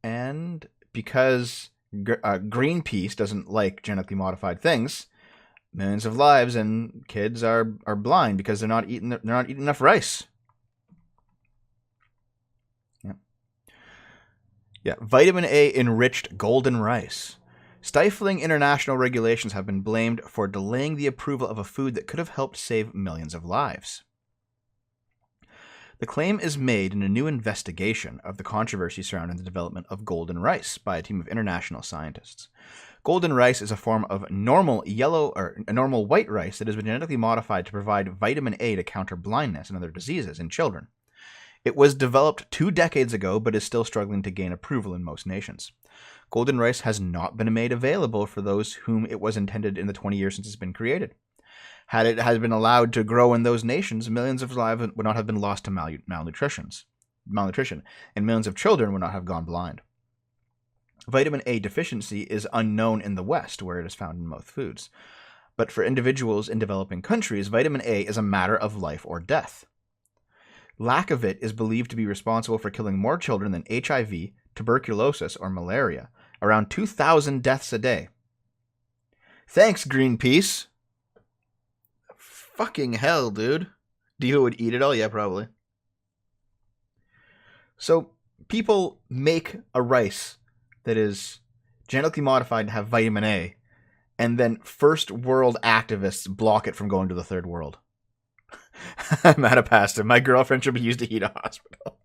Speaker 1: and because Greenpeace doesn't like genetically modified things, millions of lives and kids are blind because they're not eating enough rice. Yeah, vitamin A enriched golden rice. Stifling international regulations have been blamed for delaying the approval of a food that could have helped save millions of lives. The claim is made in a new investigation of the controversy surrounding the development of golden rice by a team of international scientists. Golden rice is a form of normal white rice that has been genetically modified to provide vitamin A to counter blindness and other diseases in children. It was developed 2 decades ago, but is still struggling to gain approval in most nations. Golden rice has not been made available for those whom it was intended in the 20 years since it's been created. Had it been allowed to grow in those nations, millions of lives would not have been lost to malnutrition, and millions of children would not have gone blind. Vitamin A deficiency is unknown in the West, where it is found in most foods. But for individuals in developing countries, vitamin A is a matter of life or death. Lack of it is believed to be responsible for killing more children than HIV, tuberculosis, or malaria, around 2,000 deaths a day. Thanks, Greenpeace. Fucking hell, dude. Diva would eat it all? Yeah, probably. So, people make a rice that is genetically modified to have vitamin A, and then first world activists block it from going to the third world. I'm out of pasta. My girlfriend should be used to heat a hospital.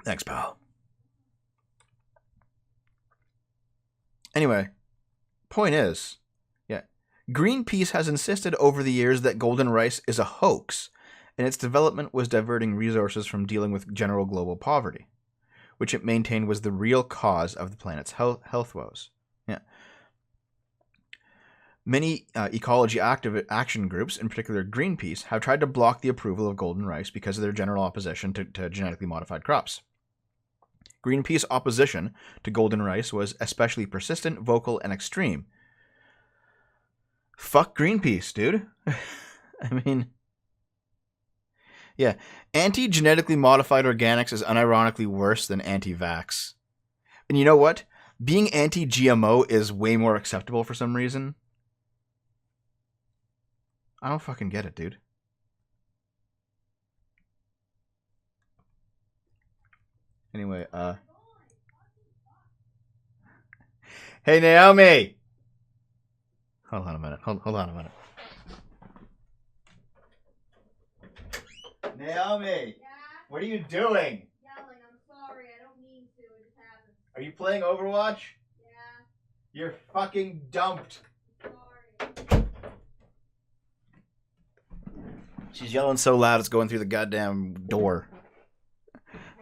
Speaker 1: Thanks, pal. Anyway, point is, yeah, Greenpeace has insisted over the years that golden rice is a hoax, and its development was diverting resources from dealing with general global poverty, which it maintained was the real cause of the planet's health woes. Yeah. Many ecology action groups, in particular Greenpeace, have tried to block the approval of golden rice because of their general opposition to genetically modified crops. Greenpeace opposition to golden rice was especially persistent, vocal, and extreme. Fuck Greenpeace, dude. I mean, yeah, anti-genetically modified organics is unironically worse than anti-vax. And you know what? Being anti-GMO is way more acceptable for some reason. I don't fucking get it, dude. Anyway, Hey, Naomi! Hold on a minute. Hold on a minute. Naomi!
Speaker 3: Yeah?
Speaker 1: What are you doing?
Speaker 3: Yelling. I'm sorry. I don't mean to. It just happened.
Speaker 1: Are you playing Overwatch?
Speaker 3: Yeah.
Speaker 1: You're fucking dumped.
Speaker 3: Sorry.
Speaker 1: She's yelling so loud it's going through the goddamn door.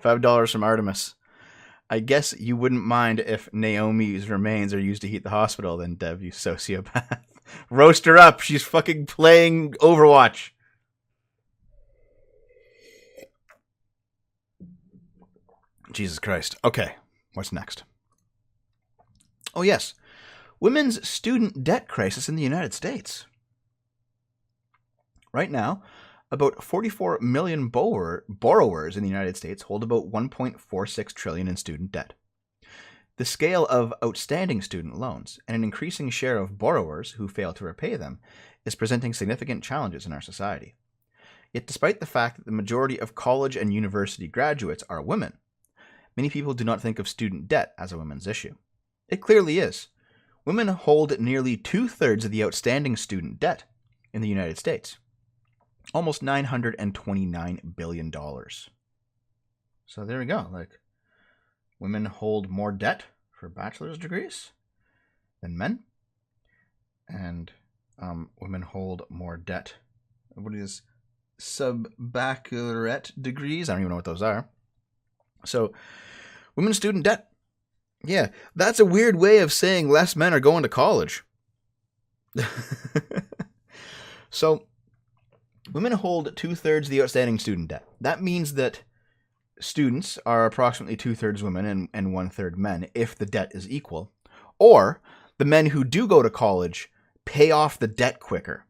Speaker 1: $5 from Artemis. I guess you wouldn't mind if Naomi's remains are used to heat the hospital, then, Dev, you sociopath. Roast her up. She's fucking playing Overwatch. Jesus Christ. Okay, what's next? Oh, yes. Women's student debt crisis in the United States. Right now, about 44 million borrowers in the United States hold about $1.46 trillion in student debt. The scale of outstanding student loans and an increasing share of borrowers who fail to repay them is presenting significant challenges in our society. Yet despite the fact that the majority of college and university graduates are women, many people do not think of student debt as a women's issue. It clearly is. Women hold nearly 2/3 of the outstanding student debt in the United States. Almost $929 billion. So there we go. Like, women hold more debt for bachelor's degrees than men. And women hold more debt. What is sub-baccalaureate degrees? I don't even know what those are. So, women's student debt. Yeah, that's a weird way of saying less men are going to college. So, women hold 2/3 of the outstanding student debt. That means that students are approximately 2/3 women and 1/3 men if the debt is equal. Or the men who do go to college pay off the debt quicker.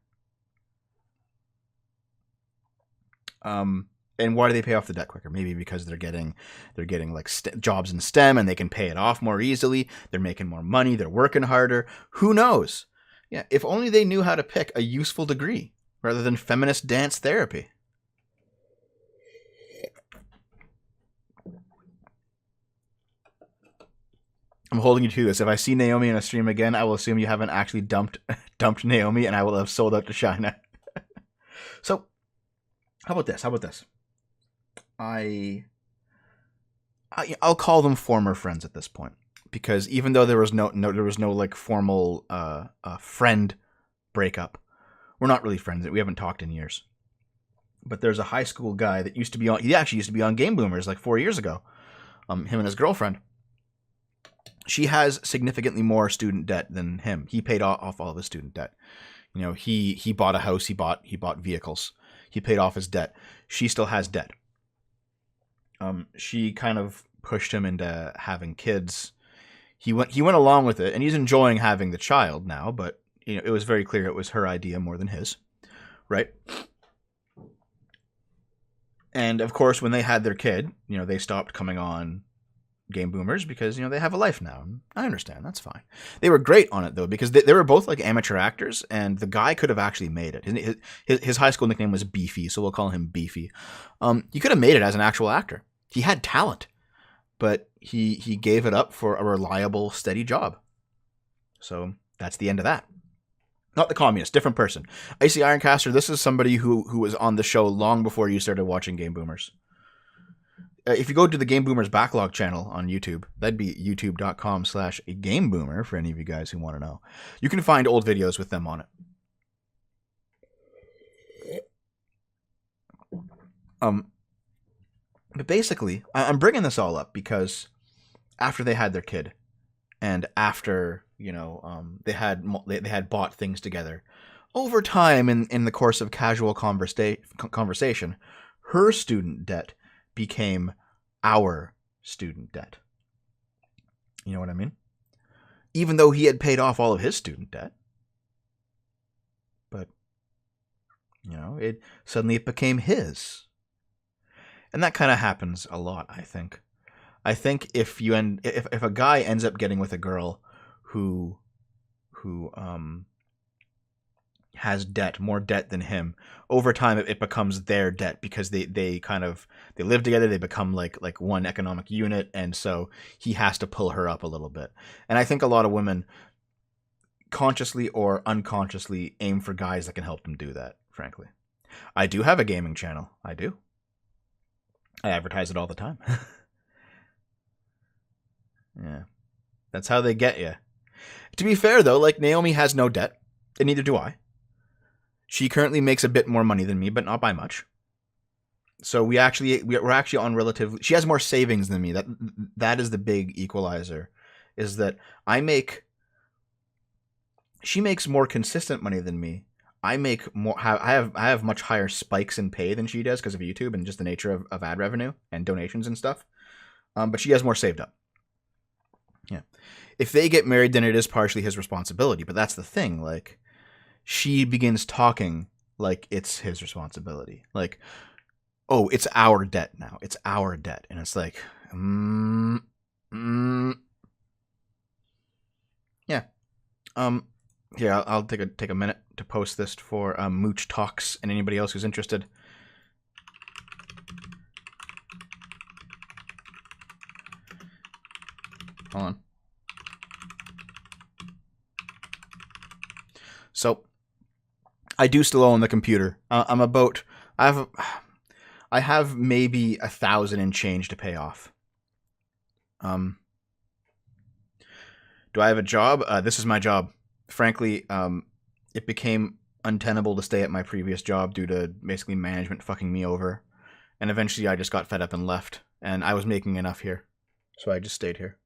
Speaker 1: And why do they pay off the debt quicker? Maybe because they're getting like jobs in STEM and they can pay it off more easily. They're making more money. They're working harder. Who knows? Yeah, if only they knew how to pick a useful degree rather than feminist dance therapy. I'm holding you to this. If I see Naomi in a stream again, I will assume you haven't actually dumped Naomi, and I will have sold out to China. So, how about this? I'll call them former friends at this point, because even though there was no like formal friend breakup, we're not really friends. We haven't talked in years. But there's a high school guy that used to be on. He actually used to be on Game Boomers like 4 years ago. Him and his girlfriend. She has significantly more student debt than him. He paid off all of his student debt. You know, he bought a house. He bought vehicles. He paid off his debt. She still has debt. She kind of pushed him into having kids. He went along with it, and he's enjoying having the child now. But you know, it was very clear it was her idea more than his, right? And of course, when they had their kid, you know, they stopped coming on Game Boomers because, you know, they have a life now. I understand. That's fine. They were great on it, though, because they were both like amateur actors, and the guy could have actually made it. His high school nickname was Beefy, so we'll call him Beefy. He could have made it as an actual actor. He had talent, but he gave it up for a reliable, steady job. So that's the end of that. Not the communist, different person. Icy Ironcaster, this is somebody who was on the show long before you started watching Game Boomers. If you go to the Game Boomers backlog channel on YouTube, that'd be youtube.com/GameBoomer for any of you guys who want to know. You can find old videos with them on it. But basically, I'm bringing this all up because after they had their kid, and after they had bought things together, over time in the course of casual conversation, her student debt became our student debt. You know what I mean? Even though he had paid off all of his student debt, but it suddenly became his. And that kind of happens a lot, I think. I think if a guy ends up getting with a girl who has more debt than him, over time it becomes their debt because they live together, they become like one economic unit, and so he has to pull her up a little bit. And I think a lot of women consciously or unconsciously aim for guys that can help them do that, frankly. I do have a gaming channel. I do. I advertise it all the time. Yeah. That's how they get you. To be fair, though, like, Naomi has no debt, and neither do I. She currently makes a bit more money than me, but not by much. So we're actually on relatively... She has more savings than me. That is the big equalizer, is that she makes more consistent money than me. I make more. I have much higher spikes in pay than she does because of YouTube and just the nature of ad revenue and donations and stuff. But she has more saved up. Yeah. If they get married, then it is partially his responsibility. But that's the thing. Like, she begins talking like it's his responsibility. Like, oh, it's our debt now. It's our debt, and it's like, yeah. Yeah, I'll take a minute to post this for Mooch Talks and anybody else who's interested. Hold on. So, I do still own the computer. I have maybe 1,000 and change to pay off. Do I have a job? This is my job. Frankly, it became untenable to stay at my previous job due to basically management fucking me over. And eventually I just got fed up and left. And I was making enough here. So I just stayed here.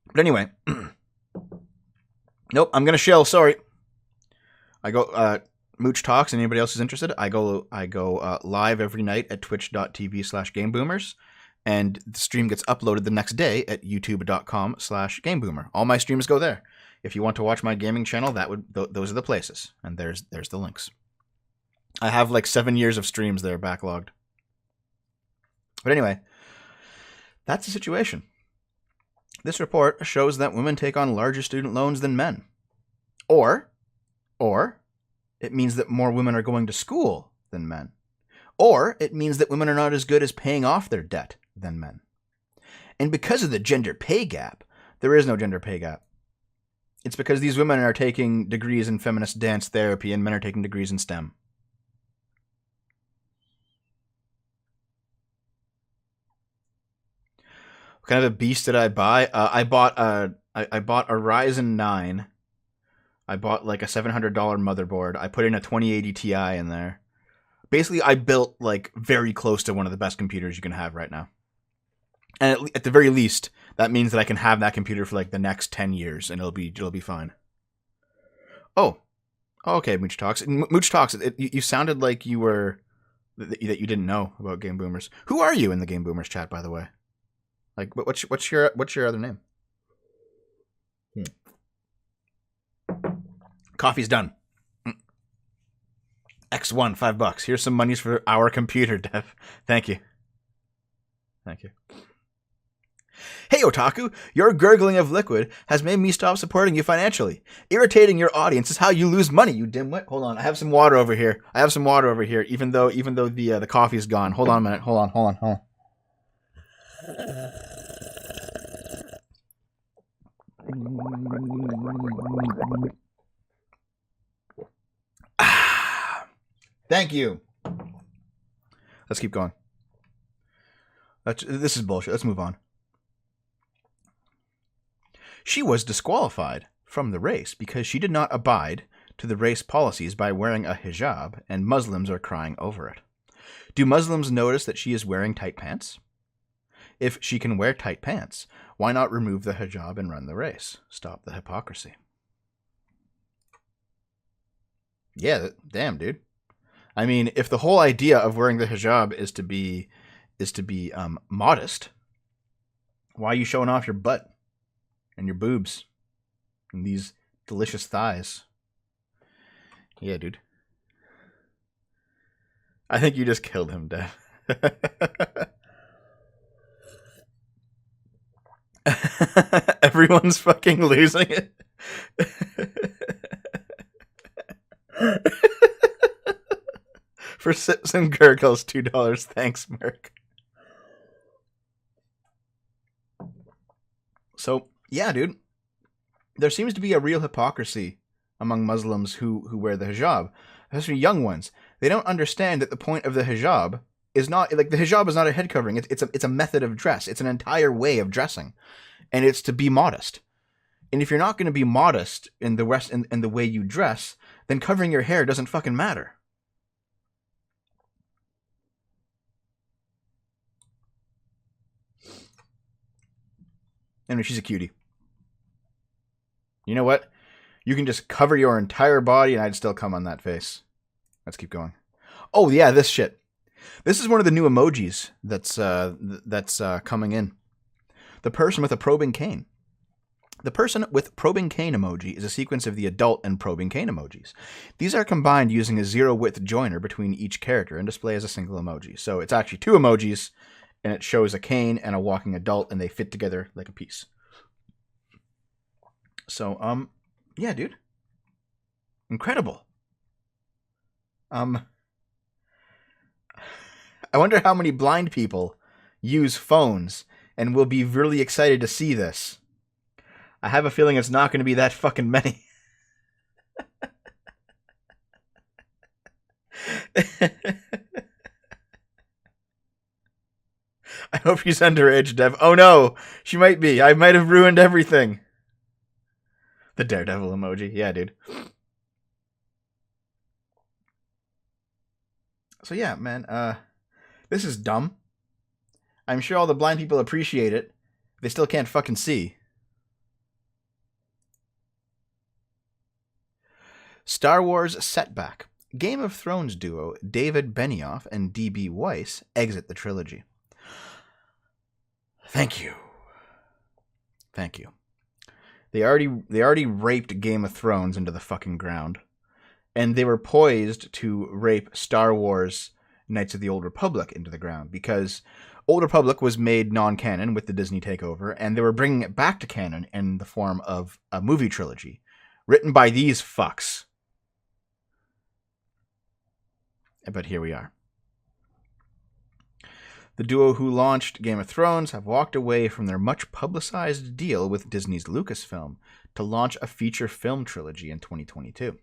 Speaker 1: But anyway. Nope, I'm gonna shill, sorry. I go, Mooch Talks, and anybody else who's interested, I go live every night at twitch.tv/GameBoomers. And the stream gets uploaded the next day at youtube.com/GameBoomer. All my streams go there. If you want to watch my gaming channel, those are the places. And there's the links. I have like 7 years of streams there backlogged. But anyway, that's the situation. This report shows that women take on larger student loans than men. Or it means that more women are going to school than men. Or it means that women are not as good as paying off their debt than men. And because of the gender pay gap, there is no gender pay gap. It's because these women are taking degrees in feminist dance therapy and men are taking degrees in STEM. What kind of a beast did I buy? I bought a Ryzen 9. I bought like a $700 motherboard. I put in a 2080 Ti in there. Basically, I built like very close to one of the best computers you can have right now. And at the very least, that means that I can have that computer for like the next 10 years, and it'll be fine. Oh, okay, Mooch Talks. Mooch Talks. You sounded like you were that you didn't know about Game Boomers. Who are you in the Game Boomers chat, by the way? Like, what's your other name? Coffee's done. X1, $5. Here's some monies for our computer, Dev. Thank you. Thank you. Hey, Otaku, your gurgling of liquid has made me stop supporting you financially. Irritating your audience is how you lose money, you dimwit. Hold on, I have some water over here. Even though the coffee's gone. Hold on a minute. Hold on. Thank you. Let's keep going. This is bullshit. Let's move on. She was disqualified from the race because she did not abide to the race policies by wearing a hijab, and Muslims are crying over it. Do Muslims notice that she is wearing tight pants? If she can wear tight pants, why not remove the hijab and run the race? Stop the hypocrisy. Yeah, damn, dude. I mean, if the whole idea of wearing the hijab is to be modest, why are you showing off your butt and your boobs and these delicious thighs? Yeah, dude. I think you just killed him, Dev. Everyone's fucking losing it. For sips and gurgles, $2. Thanks, Merc. So, yeah, dude. There seems to be a real hypocrisy among Muslims who wear the hijab, especially young ones. They don't understand that the point of the hijab is not, like, the hijab is not a head covering. It's a method of dress. It's an entire way of dressing. And it's to be modest. And if you're not going to be modest in the rest in the way you dress, then covering your hair doesn't fucking matter. Anyway, she's a cutie. You know what? You can just cover your entire body and I'd still come on that face. Let's keep going. Oh, yeah, this shit. This is one of the new emojis that's coming in. The person with a probing cane. The person with probing cane emoji is a sequence of the adult and probing cane emojis. These are combined using a zero-width joiner between each character and display as a single emoji. So it's actually two emojis, and it shows a cane and a walking adult, and they fit together like a piece. So, yeah, dude. Incredible. I wonder how many blind people use phones and will be really excited to see this. I have a feeling it's not going to be that fucking many. I hope she's underage, Dev. Oh no, she might be. I might have ruined everything. The Daredevil emoji. Yeah, dude. So yeah, man, this is dumb. I'm sure all the blind people appreciate it. They still can't fucking see. Star Wars setback. Game of Thrones duo David Benioff and D.B. Weiss exit the trilogy. Thank you. Thank you. They already raped Game of Thrones into the fucking ground. And they were poised to rape Star Wars Knights of the Old Republic into the ground because Old Republic was made non-canon with the Disney takeover, and they were bringing it back to canon in the form of a movie trilogy written by these fucks. But here we are. The duo who launched Game of Thrones have walked away from their much publicized deal with Disney's Lucasfilm to launch a feature film trilogy in 2022.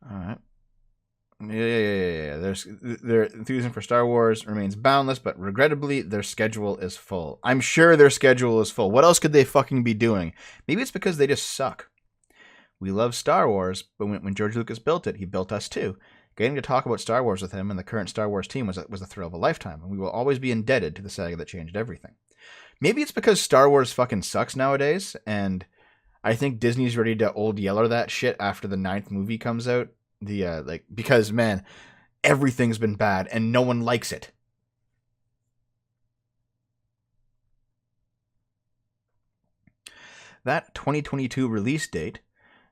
Speaker 1: All right. Yeah. Their enthusiasm for Star Wars remains boundless, but regrettably, their schedule is full. I'm sure their schedule is full. What else could they fucking be doing? Maybe it's because they just suck. We love Star Wars, but when George Lucas built it, he built us too. Getting to talk about Star Wars with him and the current Star Wars team was the thrill of a lifetime, and we will always be indebted to the saga that changed everything. Maybe it's because Star Wars fucking sucks nowadays, and I think Disney's ready to old yeller that shit after the 9th movie comes out. Because, man, everything's been bad, and no one likes it. That 2022 release date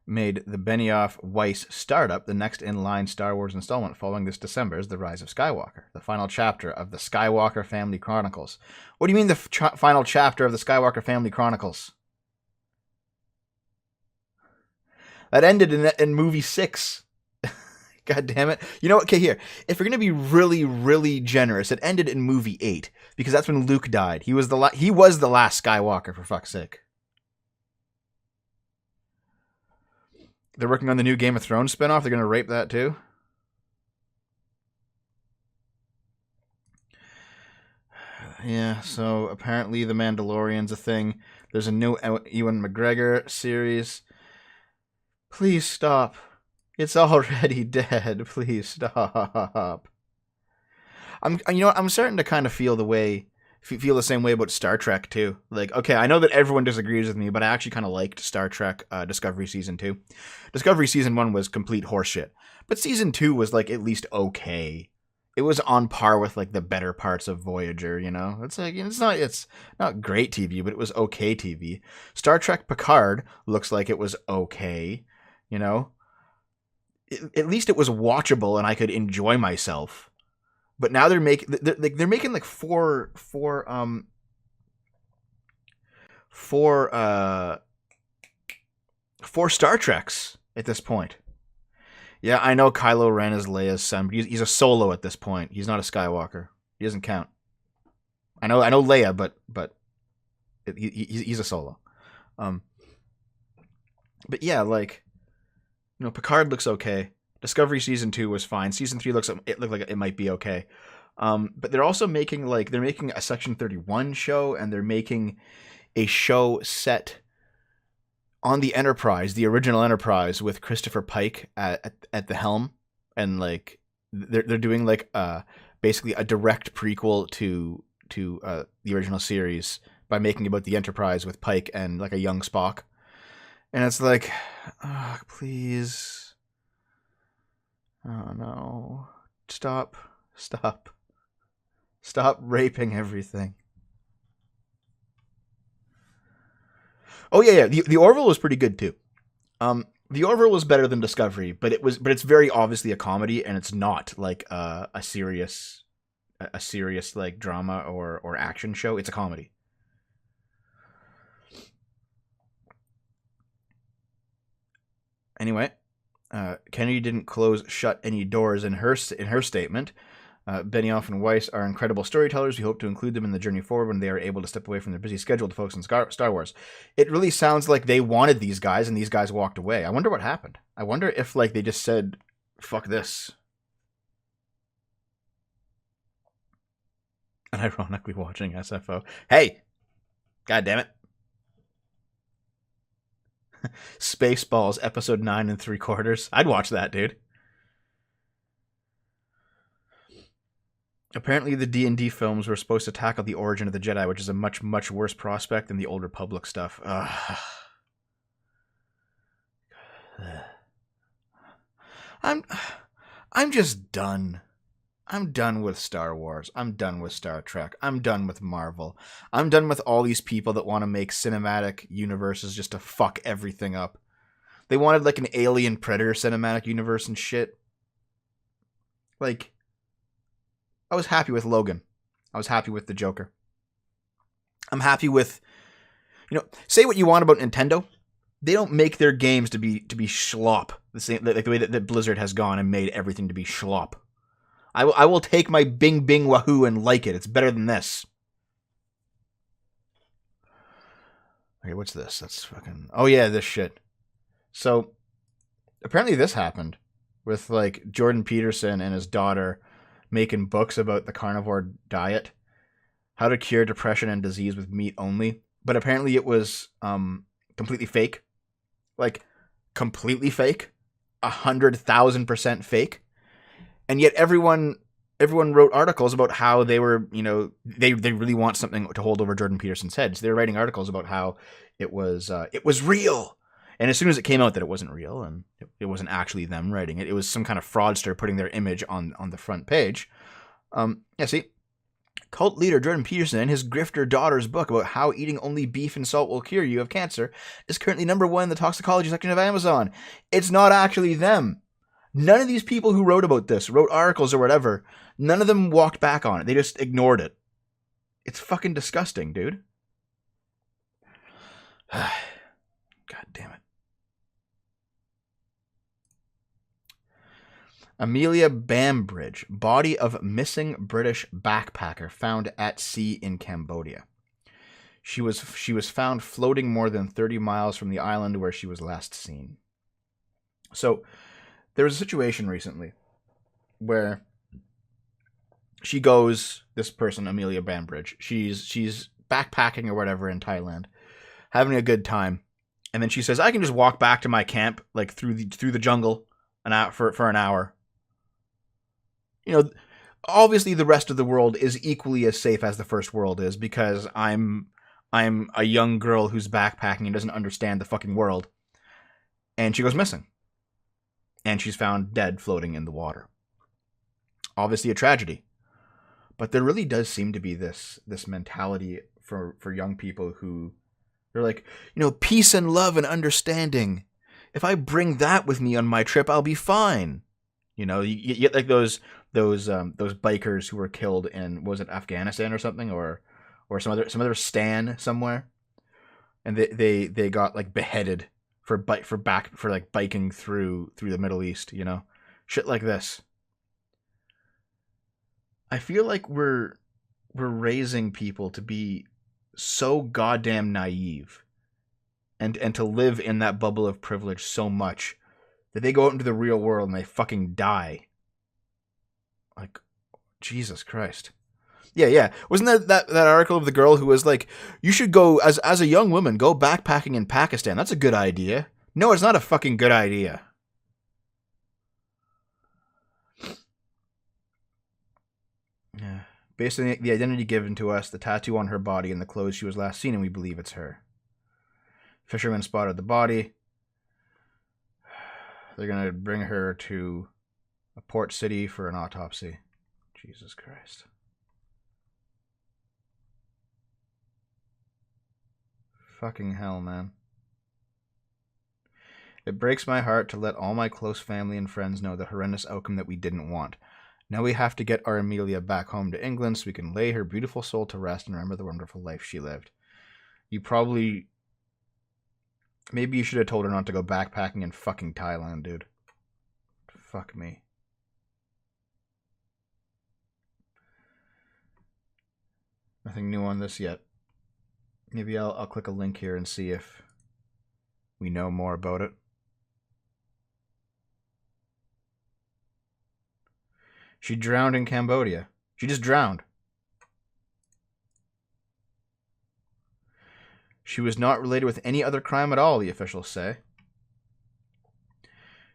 Speaker 1: made the Benioff-Weiss startup the next in-line Star Wars installment following this December's The Rise of Skywalker, the final chapter of the Skywalker Family Chronicles. What do you mean the final chapter of the Skywalker Family Chronicles? That ended in movie 6. God damn it. You know what? Okay, here. If you're going to be really, really generous, it ended in movie 8, because that's when Luke died. He was the last Skywalker, for fuck's sake. They're working on the new Game of Thrones spinoff. They're going to rape that too. Yeah, so apparently The Mandalorian's a thing. There's a new Ewan McGregor series. Please stop. It's already dead. Please stop. I'm starting to kind of feel the same way about Star Trek too. Like, okay, I know that everyone disagrees with me, but I actually kind of liked Star Trek Discovery Season 2. Discovery Season 1 was complete horseshit, but Season 2 was like at least okay. It was on par with like the better parts of Voyager, you know? It's like, it's not great TV, but it was okay TV. Star Trek Picard looks like it was okay, you know? At least it was watchable and I could enjoy myself. But now they're making like four Star Treks at this point. Yeah, I know Kylo Ren is Leia's son, but he's a Solo at this point. He's not a Skywalker. He doesn't count. I know Leia, but he's a Solo. But yeah, like, you know, Picard looks okay. Discovery Season 2 was fine. Season 3 looked like it might be okay. But they're also making a Section 31 show, and they're making a show set on the Enterprise, the original Enterprise, with Christopher Pike at the helm, and like they're doing like basically a direct prequel to the original series by making about the Enterprise with Pike and like a young Spock, and it's like, oh, please, oh no, stop raping everything. Oh yeah. The Orville was pretty good too. The Orville was better than Discovery, but it's very obviously a comedy, and it's not like a serious like drama or action show. It's a comedy. Anyway, Kennedy didn't shut any doors in her statement. Benioff and Weiss are incredible storytellers. We hope to include them in the journey forward when they are able to step away from their busy schedule to focus on Star Wars. It really sounds like they wanted these guys, and these guys walked away. I wonder what happened. I wonder if like they just said, fuck this. And ironically watching SFO. Hey! God damn it. Spaceballs, episode 9 3/4. I'd watch that, dude. Apparently, the D&D films were supposed to tackle the origin of the Jedi, which is a much, much worse prospect than the Old Republic stuff. I'm just done. I'm done with Star Wars. I'm done with Star Trek. I'm done with Marvel. I'm done with all these people that want to make cinematic universes just to fuck everything up. They wanted like an Alien Predator cinematic universe and shit. Like, I was happy with Logan. I was happy with the Joker. I'm happy with, you know, say what you want about Nintendo. They don't make their games to be schlop. The same like the way that Blizzard has gone and made everything to be schlop. I will take my Bing Bing Wahoo and like it. It's better than this. Okay, what's this? That's fucking... Oh yeah, this shit. So, apparently this happened with like Jordan Peterson and his daughter making books about the carnivore diet, how to cure depression and disease with meat only. But apparently it was completely fake. Like, completely fake. 100,000% fake. And yet everyone wrote articles about how they were, you know, they really want something to hold over Jordan Peterson's head. So they were writing articles about how it was real. And as soon as it came out that it wasn't real and it wasn't actually them writing it, it was some kind of fraudster putting their image on the front page. See, cult leader Jordan Peterson and his grifter daughter's book about how eating only beef and salt will cure you of cancer is currently #1 in the toxicology section of Amazon. It's not actually them. None of these people who wrote about this, wrote articles or whatever, none of them walked back on it. They just ignored it. It's fucking disgusting, dude. God damn it. Amelia Bambridge, body of missing British backpacker found at sea in Cambodia. She was found floating more than 30 miles from the island where she was last seen. So there was a situation recently where she goes, this person, Amelia Bambridge, she's backpacking or whatever in Thailand, having a good time. And then she says, I can just walk back to my camp, like through the jungle for an hour. You know, obviously the rest of the world is equally as safe as the first world is, because I'm a young girl who's backpacking and doesn't understand the fucking world. And she goes missing. And she's found dead floating in the water. Obviously a tragedy. But there really does seem to be this mentality for young people who, they're like, you know, peace and love and understanding. If I bring that with me on my trip, I'll be fine. You know, you get like those bikers who were killed in, was it Afghanistan or something, or some other stan somewhere, and they got like beheaded for biking through the Middle East. You know, shit like this. I feel like we're raising people to be so goddamn naive and to live in that bubble of privilege so much that they go out into the real world and they fucking die. Like, Jesus Christ. Yeah. Wasn't that article of the girl who was like, you should go, as a young woman, go backpacking in Pakistan. That's a good idea. No, it's not a fucking good idea. Yeah. Based on the identity given to us, the tattoo on her body, and the clothes she was last seen in, we believe it's her. Fishermen spotted the body. They're going to bring her to a port city for an autopsy. Jesus Christ. Fucking hell, man. It breaks my heart to let all my close family and friends know the horrendous outcome that we didn't want. Now we have to get our Amelia back home to England so we can lay her beautiful soul to rest and remember the wonderful life she lived. Maybe you should have told her not to go backpacking in fucking Thailand, dude. Fuck me. Nothing new on this yet. Maybe I'll click a link here and see if we know more about it. She drowned in Cambodia. She just drowned. She was not related with any other crime at all, the officials say.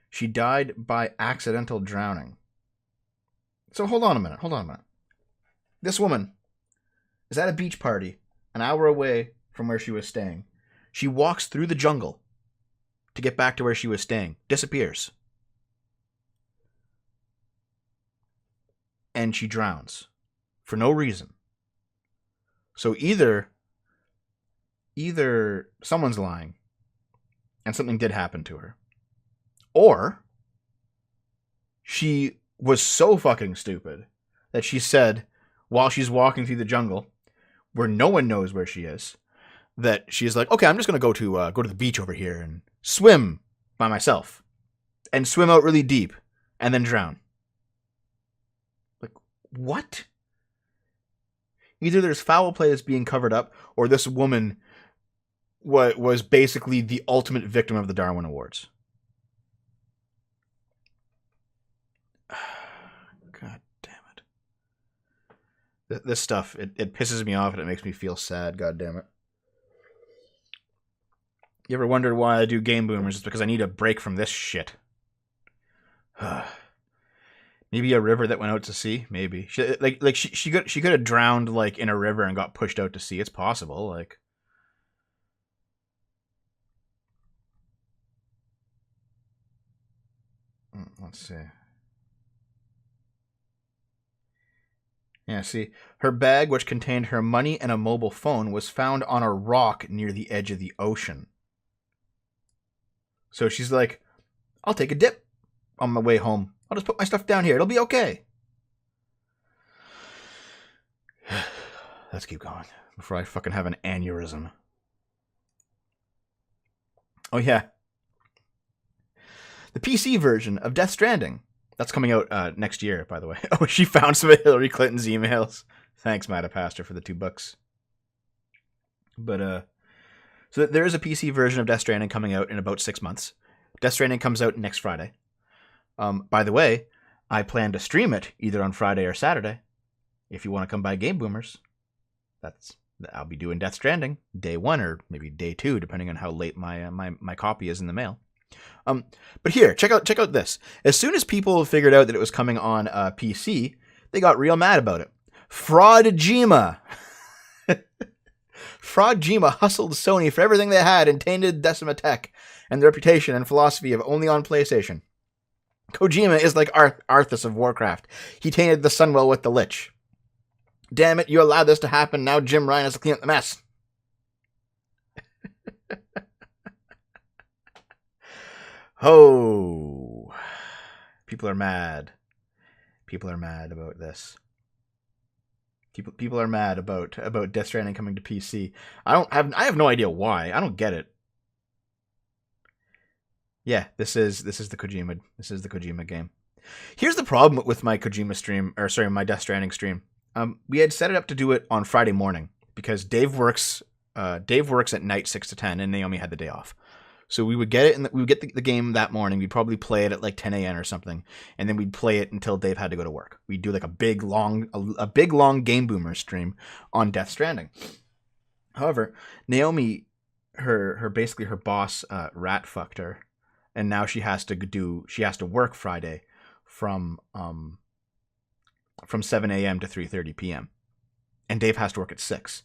Speaker 1: She died by accidental drowning. So hold on a minute. This woman is at a beach party an hour away from where she was staying. She walks through the jungle to get back to where she was staying. Disappears. And she drowns for no reason. So either someone's lying and something did happen to her, or she was so fucking stupid that she said, while she's walking through the jungle where no one knows where she is, that she's like, okay, I'm just going to go to the beach over here and swim by myself and swim out really deep and then drown. What? Either there's foul play that's being covered up, or this woman was basically the ultimate victim of the Darwin Awards. God damn it. This stuff, it pisses me off and it makes me feel sad, god damn it. You ever wondered why I do Game Boomers? It's because I need a break from this shit. Maybe a river that went out to sea. Maybe she could have drowned like in a river and got pushed out to sea. It's possible. Like, let's see. Yeah, see, her bag, which contained her money and a mobile phone, was found on a rock near the edge of the ocean. So she's like, I'll take a dip on my way home. I'll just put my stuff down here. It'll be okay. Let's keep going before I fucking have an aneurysm. Oh, yeah. The PC version of Death Stranding. That's coming out next year, by the way. Oh, she found some of Hillary Clinton's emails. Thanks, Matapastor, for the $2. But, so there is a PC version of Death Stranding coming out in about 6 months. Death Stranding comes out next Friday. By the way, I plan to stream it either on Friday or Saturday. If you want to come by Game Boomers, I'll be doing Death Stranding day 1 or maybe day 2, depending on how late my copy is in the mail. But here, check out this. As soon as people figured out that it was coming on PC, they got real mad about it. Fraudjima hustled Sony for everything they had and tainted Decima Tech and the reputation and philosophy of only on PlayStation. Kojima is like Arthas of Warcraft. He tainted the Sunwell with the Lich. Damn it, you allowed this to happen. Now Jim Ryan has to clean up the mess. Oh, people are mad. People are mad about this. People are mad about Death Stranding coming to PC. I have no idea why. I don't get it. Yeah, this is the Kojima game. Here's the problem with my Kojima stream, my Death Stranding stream. We had set it up to do it on Friday morning because Dave works at night 6 to 10, and Naomi had the day off. So we would get it, and we would get the game that morning. We'd probably play it at like 10 a.m. or something, and then we'd play it until Dave had to go to work. We'd do like a big long Game Boomer stream on Death Stranding. However, Naomi, her boss rat fucked her, and now she has to work Friday from 7 a.m. to 3:30 p.m. and Dave has to work at 6.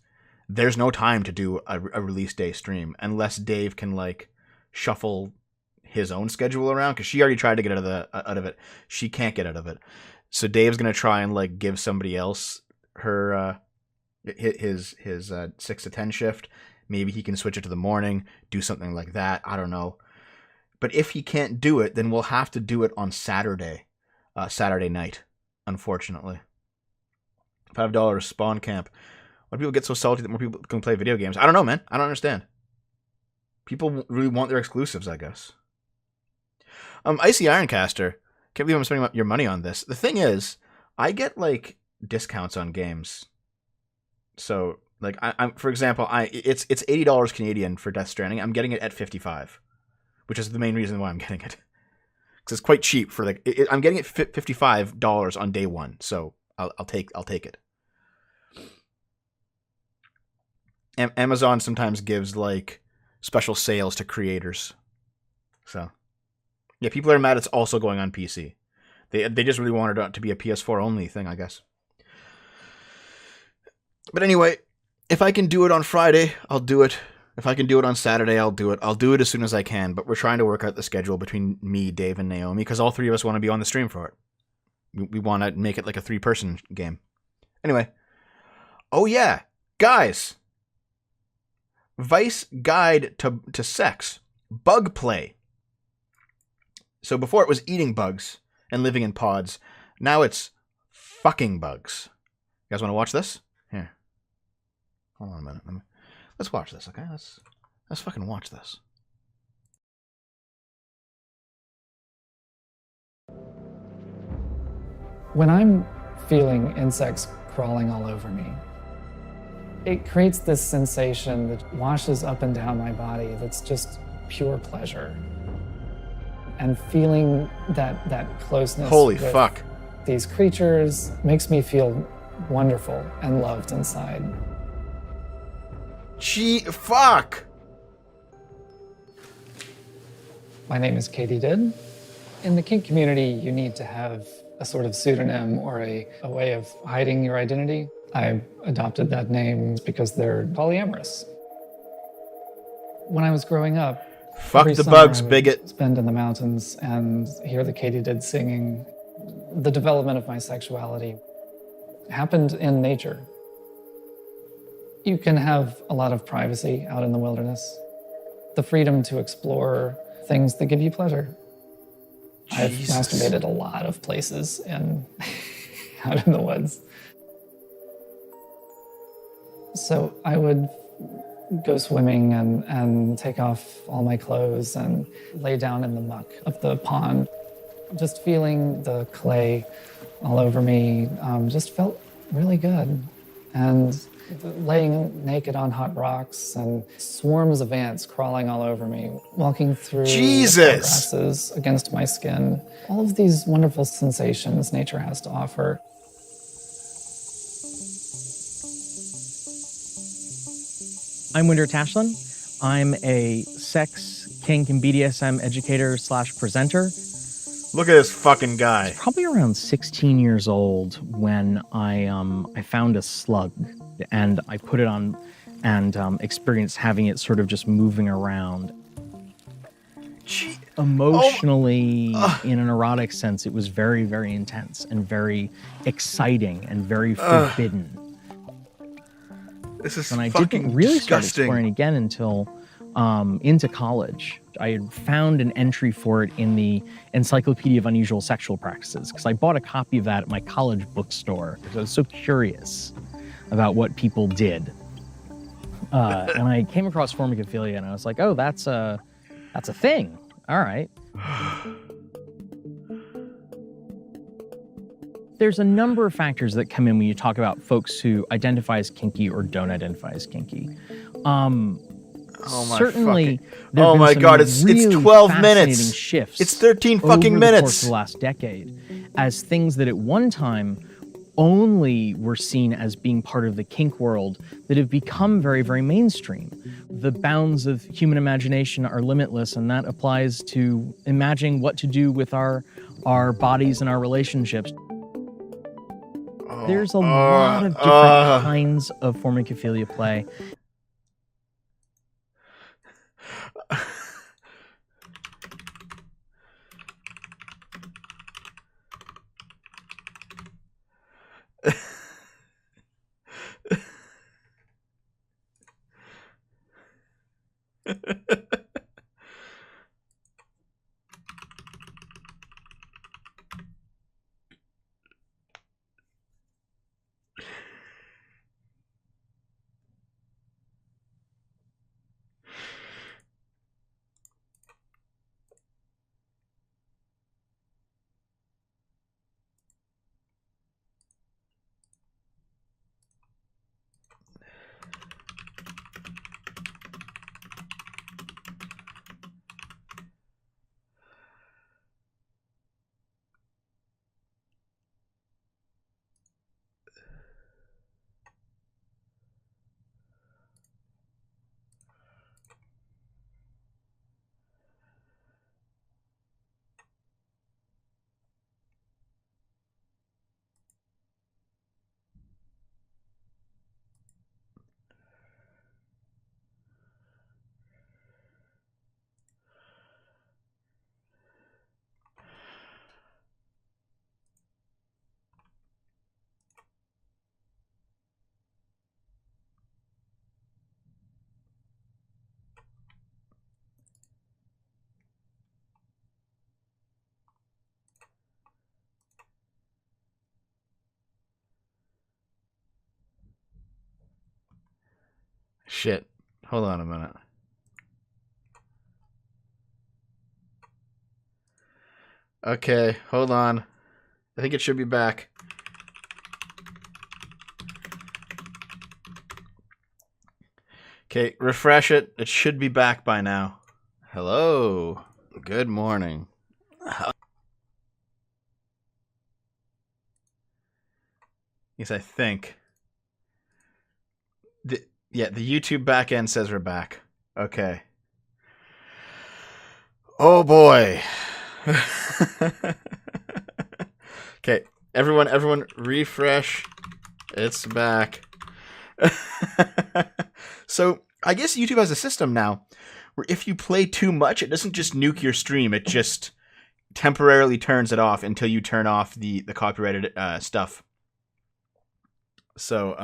Speaker 1: There's no time to do a release day stream unless Dave can like shuffle his own schedule around, because she already tried to get out of it. She can't get out of it. So Dave's gonna try and like give somebody else his 6 to 10 shift. Maybe he can switch it to the morning, do something like that. I don't know. But if he can't do it, then we'll have to do it on Saturday night, unfortunately. $5 Spawn Camp. Why do people get so salty that more people can play video games? I don't know, man. I don't understand. People really want their exclusives, I guess. Icy Ironcaster. Can't believe I'm spending your money on this. The thing is, I get like discounts on games. So, like, I'm for example, it's $80 Canadian for Death Stranding. I'm getting it at $55, which is the main reason why I'm getting it. Because it's quite cheap for like I'm getting it $55 on day 1. So I'll take it. Amazon sometimes gives like special sales to creators. So yeah, people are mad it's also going on PC. They just really wanted it to be a PS4 only thing, I guess. But anyway, if I can do it on Friday, I'll do it. If I can do it on Saturday, I'll do it. I'll do it as soon as I can, but we're trying to work out the schedule between me, Dave, and Naomi, because all 3 of us want to be on the stream for it. We want to make it like a 3-person game. Anyway. Oh yeah, guys. Vice Guide to Sex. Bug play. So before it was eating bugs and living in pods. Now it's fucking bugs. You guys want to watch this? Here. Hold on a minute. Let's watch this, okay? Let's fucking watch this.
Speaker 4: When I'm feeling insects crawling all over me, it creates this sensation that washes up and down my body that's just pure pleasure. And feeling that closeness
Speaker 1: Holy
Speaker 4: with
Speaker 1: fuck.
Speaker 4: these creatures makes me feel wonderful and loved inside.
Speaker 1: Fuck!
Speaker 4: My name is Katie Did. In the kink community, you need to have a sort of pseudonym or a way of hiding your identity. I adopted that name because they're polyamorous. When I was growing up,
Speaker 1: Fuck
Speaker 4: every
Speaker 1: the
Speaker 4: summer
Speaker 1: bugs,
Speaker 4: I would
Speaker 1: bigot.
Speaker 4: spend in the mountains and hear the Katydid singing. The development of my sexuality happened in nature. You can have a lot of privacy out in the wilderness, the freedom to explore things that give you pleasure. I've masturbated a lot of places and out in the woods. So I would go swimming and take off all my clothes and lay down in the muck of the pond. Just feeling the clay all over me just felt really good. And laying naked on hot rocks and swarms of ants crawling all over me, walking through
Speaker 1: Jesus!
Speaker 4: grasses against my skin. All of these wonderful sensations nature has to offer.
Speaker 5: I'm Winder Tashlin. I'm a sex, kink, and BDSM educator / presenter.
Speaker 1: Look at this fucking guy.
Speaker 5: Probably around 16 years old when I found a slug and I put it on and experienced having it sort of just moving around. Emotionally, in an erotic sense, it was very, very intense and very exciting and very forbidden.
Speaker 1: This is
Speaker 5: And I
Speaker 1: fucking
Speaker 5: didn't really start
Speaker 1: disgusting.
Speaker 5: exploring again until into college. I had found an entry for it in the Encyclopedia of Unusual Sexual Practices because I bought a copy of that at my college bookstore because I was so curious about what people did. And I came across formicophilia and I was like, oh, that's a thing. All right. There's a number of factors that come in when you talk about folks who identify as kinky or don't identify as kinky.
Speaker 1: Oh my
Speaker 5: Certainly,
Speaker 1: fucking-
Speaker 5: there have
Speaker 1: Oh
Speaker 5: been
Speaker 1: my
Speaker 5: some
Speaker 1: God, it's
Speaker 5: really
Speaker 1: 12
Speaker 5: fascinating
Speaker 1: minutes.
Speaker 5: shifts.
Speaker 1: It's 13 fucking
Speaker 5: over
Speaker 1: minutes.
Speaker 5: the course of the last decade, as things that at one time only were seen as being part of the kink world that have become very, very mainstream. The bounds of human imagination are limitless, and that applies to imagining what to do with our bodies and our relationships. There's a lot of different kinds of formicophilia play.
Speaker 1: Shit. Hold on a minute. Okay, hold on. I think it should be back. Okay, refresh it. It should be back by now. Hello. Good morning. Yes, I think. The YouTube backend says we're back. Okay. Oh boy. Okay, everyone refresh. It's back. So, I guess YouTube has a system now where if you play too much, it doesn't just nuke your stream, it just temporarily turns it off until you turn off the copyrighted stuff. So,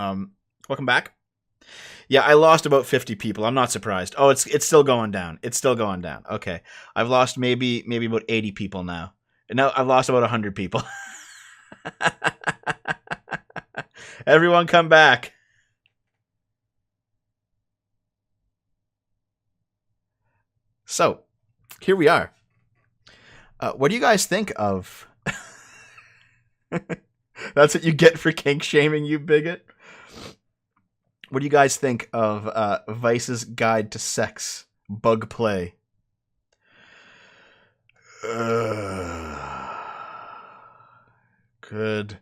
Speaker 1: welcome back. Yeah, I lost about 50 people. I'm not surprised. Oh, it's still going down. It's still going down. Okay. I've lost maybe about 80 people now. No, I've lost about 100 people. Everyone come back. So, here we are. What do you guys think of... That's what you get for kink shaming, you bigot? What do you guys think of Vice's Guide to Sex bug play? Good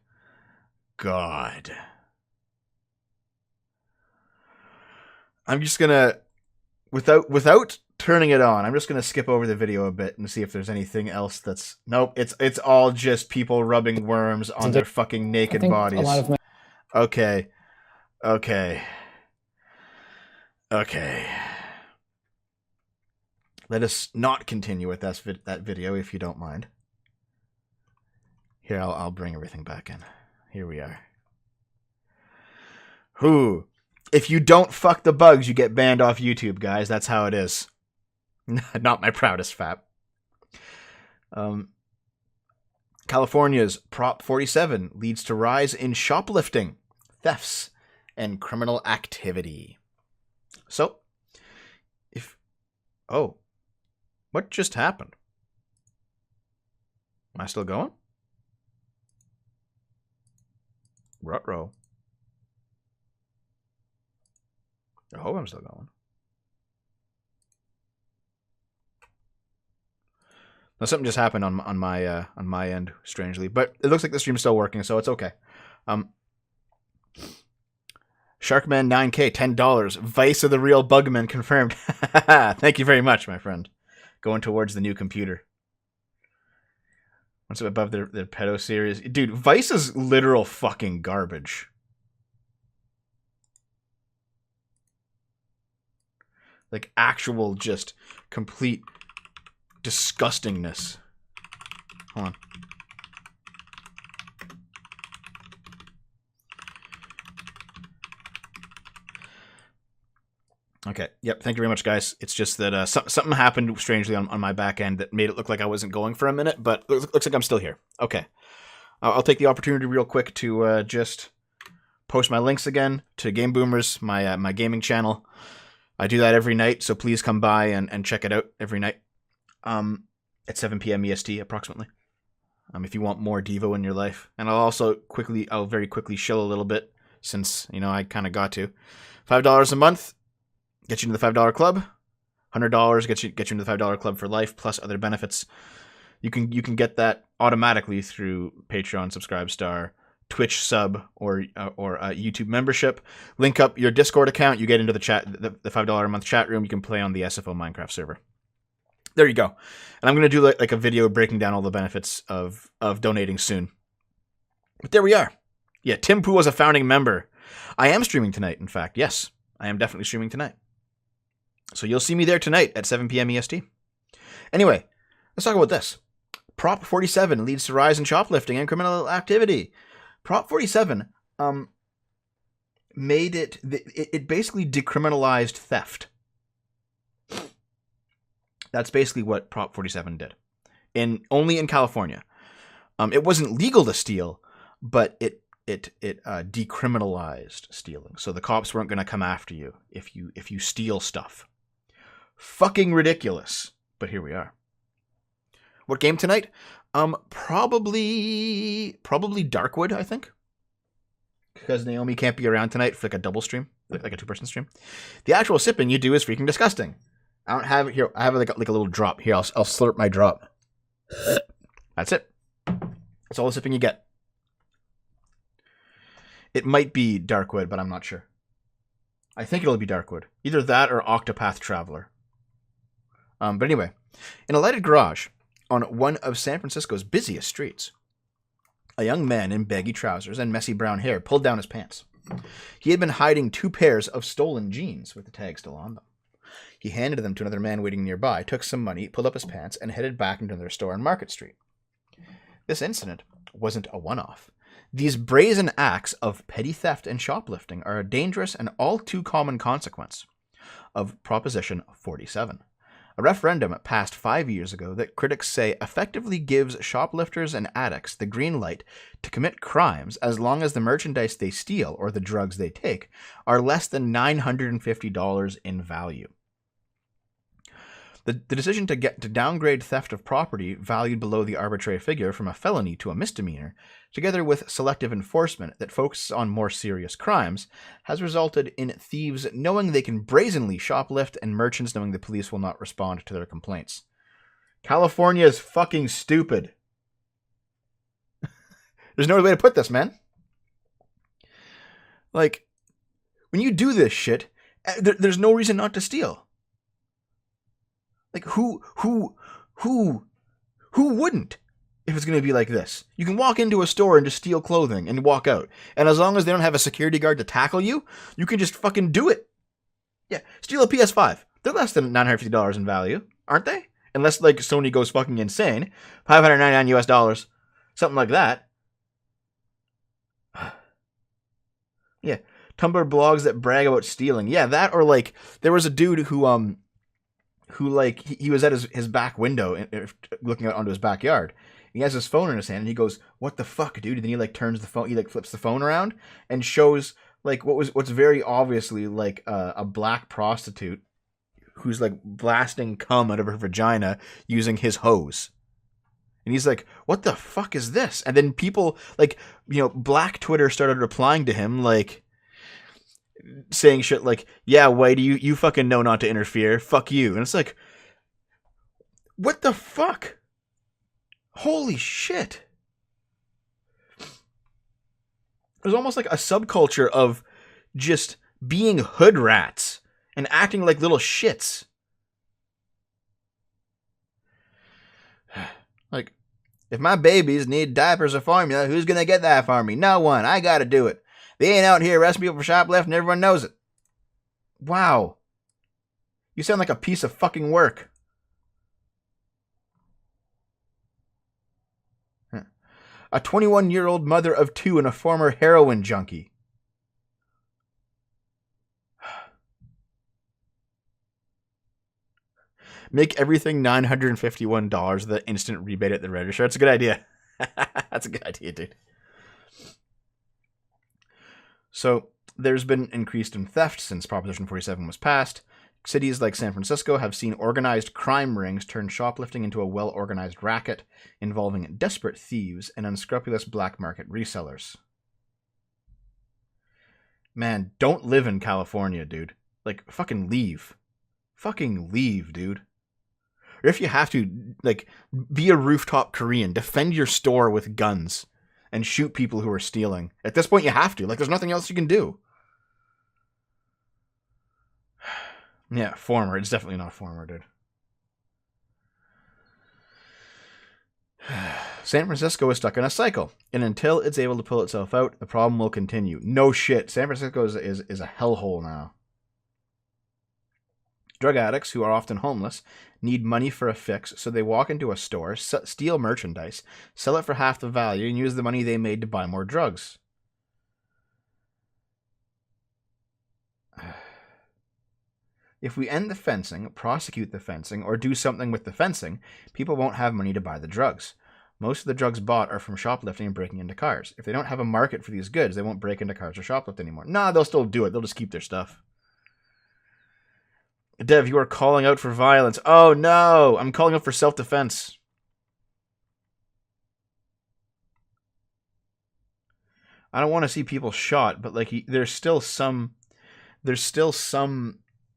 Speaker 1: God. I'm just gonna, without turning it on, I'm just gonna skip over the video a bit and see if there's anything else that's. Nope, it's all just people rubbing worms on their fucking
Speaker 4: I
Speaker 1: naked
Speaker 4: think
Speaker 1: bodies.
Speaker 4: a lot of men
Speaker 1: Okay. Let us not continue with that video, if you don't mind. Here, I'll bring everything back in. Here we are. Who? If you don't fuck the bugs, you get banned off YouTube, guys. That's how it is. Not my proudest fap. California's Prop 47 leads to rise in shoplifting, thefts, and criminal activity. So, oh, what just happened? Am I still going? Ruh-roh. I hope I'm still going. Now, something just happened on my end, strangely, but it looks like the stream's still working, so it's okay. Sharkman 9K, $10. Vice of the real Bugman confirmed. Thank you very much, my friend. Going towards the new computer. Once above their pedo series. Dude, Vice is literal fucking garbage. Like actual just complete disgustingness. Hold on. Okay. Yep. Thank you very much, guys. It's just that something happened strangely on my back end that made it look like I wasn't going for a minute, but it looks like I'm still here. Okay. I'll take the opportunity real quick to just post my links again to Game Boomers, my gaming channel. I do that every night, so please come by and check it out every night at 7 p.m. EST approximately. If you want more Devo in your life. And I'll very quickly shill a little bit since, I kind of got to. $5 a month. Get you into the $5 club. $100 get you into the $5 club for life, plus other benefits. You can get that automatically through Patreon, Subscribestar, Twitch sub, or YouTube membership. Link up your Discord account. You get into the chat, the $5 a month chat room. You can play on the SFO Minecraft server. There you go. And I'm gonna do like a video breaking down all the benefits of donating soon. But there we are. Yeah, Tim Poo was a founding member. I am streaming tonight. In fact, yes, I am definitely streaming tonight. So you'll see me there tonight at 7 p.m. EST. Anyway, let's talk about this. Prop 47 leads to rise in shoplifting and criminal activity. Prop 47 made it basically decriminalized theft. That's basically what Prop 47 did. Only in California. It wasn't legal to steal, but it decriminalized stealing. So the cops weren't going to come after you if you steal stuff. Fucking ridiculous. But here we are. What game tonight? Probably Darkwood, I think. Because Naomi can't be around tonight for like a double stream, like a 2-person stream. The actual sipping you do is freaking disgusting. I don't have it here. I have like a little drop here. I'll slurp my drop. That's it. That's all the sipping you get. It might be Darkwood, but I'm not sure. I think it'll be Darkwood. Either that or Octopath Traveler. But anyway, in a lighted garage on one of San Francisco's busiest streets, a young man in baggy trousers and messy brown hair pulled down his pants. He had been hiding 2 pairs of stolen jeans with the tag still on them. He handed them to another man waiting nearby, took some money, pulled up his pants, and headed back into their store on Market Street. This incident wasn't a one-off. These brazen acts of petty theft and shoplifting are a dangerous and all too common consequence of Proposition 47, a referendum passed 5 years ago that critics say effectively gives shoplifters and addicts the green light to commit crimes as long as the merchandise they steal or the drugs they take are less than $950 in value. The decision to downgrade theft of property valued below the arbitrary figure from a felony to a misdemeanor, together with selective enforcement that focuses on more serious crimes, has resulted in thieves knowing they can brazenly shoplift and merchants knowing the police will not respond to their complaints. California is fucking stupid. There's no other way to put this, man. Like, when you do this shit, there's no reason not to steal. Like, who wouldn't if it's going to be like this? You can walk into a store and just steal clothing and walk out. And as long as they don't have a security guard to tackle you, you can just fucking do it. Yeah, steal a PS5. They're less than $950 in value, aren't they? Unless, like, Sony goes fucking insane. $599 US. Something like that. Yeah. Tumblr blogs that brag about stealing. Yeah, that, or like, there was a dude who like, he was at his back window looking out onto his backyard. He has his phone in his hand and he goes, "What the fuck, dude?" And then he like turns the phone, he like flips the phone around and shows like what's very obviously like a black prostitute who's like blasting cum out of her vagina using his hose. And he's like, "What the fuck is this?" And then people like, black Twitter started replying to him like saying shit like, "Yeah, Whitey, you fucking know not to interfere. Fuck you." And it's like, what the fuck? Holy shit. There's almost like a subculture of just being hood rats and acting like little shits. Like, if my babies need diapers or formula, who's gonna get that for me? No one. I gotta do it. They ain't out here arresting people for shoplifting and everyone knows it. Wow. You sound like a piece of fucking work. A 21-year-old mother of two and a former heroin junkie. Make everything $951 the instant rebate at the register. That's a good idea. That's a good idea, dude. So, there's been increased in theft since Proposition 47 was passed. Cities like San Francisco have seen organized crime rings turn shoplifting into a well-organized racket involving desperate thieves and unscrupulous black market resellers. Man, don't live in California, dude. Like, fucking leave. Fucking leave, dude. Or if you have to, like, be a rooftop Korean. Defend your store with guns and shoot people who are stealing. At this point, you have to. Like, there's nothing else you can do. Yeah, former. It's definitely not former, dude. San Francisco is stuck in a cycle, and until it's able to pull itself out, the problem will continue. No shit. San Francisco is a hellhole now. Drug addicts, who are often homeless, need money for a fix, so they walk into a store, steal merchandise, sell it for half the value, and use the money they made to buy more drugs. If we end the fencing, prosecute the fencing, or do something with the fencing, people won't have money to buy the drugs. Most of the drugs bought are from shoplifting and breaking into cars. If they don't have a market for these goods, they won't break into cars or shoplift anymore. Nah, they'll still do it. They'll just keep their stuff. Dev, you are calling out for violence. Oh no! I'm calling out for self-defense. I don't want to see people shot, but like there's still some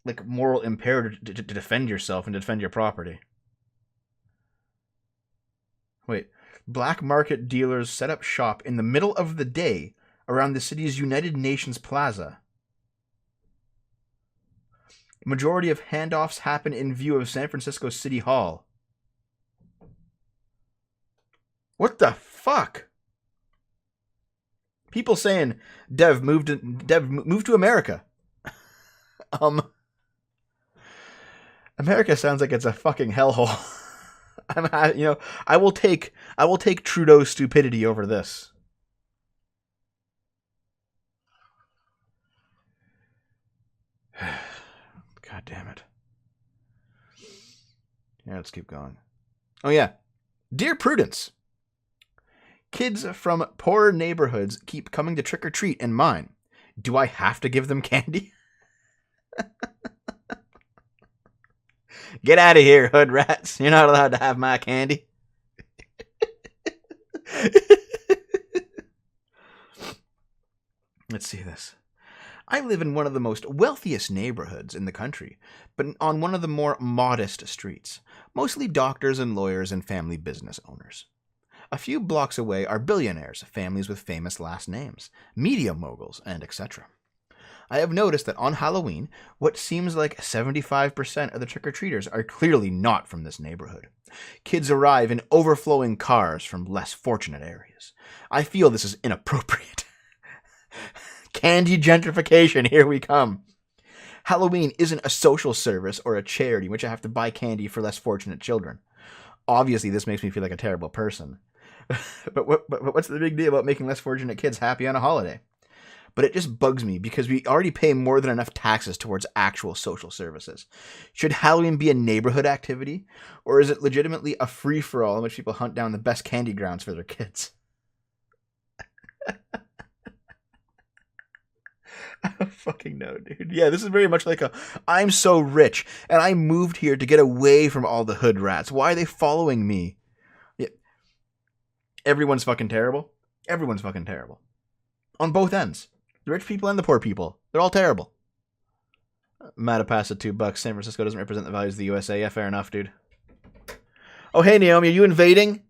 Speaker 1: like moral imperative to defend yourself and defend your property. Wait, black market dealers set up shop in the middle of the day around the city's United Nations Plaza. Majority of handoffs happen in view of San Francisco City Hall. What the fuck? People saying Dev move to America. America sounds like it's a fucking hellhole. I will take Trudeau's stupidity over this. God damn it. Yeah, let's keep going. Oh yeah. Dear Prudence, kids from poorer neighborhoods keep coming to trick or treat in mine. Do I have to give them candy? Get out of here, hood rats. You're not allowed to have my candy. Let's see this. I live in one of the most wealthiest neighborhoods in the country, but on one of the more modest streets, mostly doctors and lawyers and family business owners. A few blocks away are billionaires, families with famous last names, media moguls, and etc. I have noticed that on Halloween, what seems like 75% of the trick-or-treaters are clearly not from this neighborhood. Kids arrive in overflowing cars from less fortunate areas. I feel this is inappropriate. Candy gentrification, here we come. Halloween isn't a social service or a charity in which I have to buy candy for less fortunate children. Obviously, this makes me feel like a terrible person. But what's the big deal about making less fortunate kids happy on a holiday? But it just bugs me because we already pay more than enough taxes towards actual social services. Should Halloween be a neighborhood activity? Or is it legitimately a free-for-all in which people hunt down the best candy grounds for their kids? I don't fucking know, dude. Yeah, this is very much like I'm so rich, and I moved here to get away from all the hood rats. Why are they following me? Yeah. Everyone's fucking terrible. Everyone's fucking terrible. On both ends. The rich people and the poor people. They're all terrible. Matapasa $2. San Francisco doesn't represent the values of the USA. Yeah, fair enough, dude. Oh, hey, Naomi, are you invading?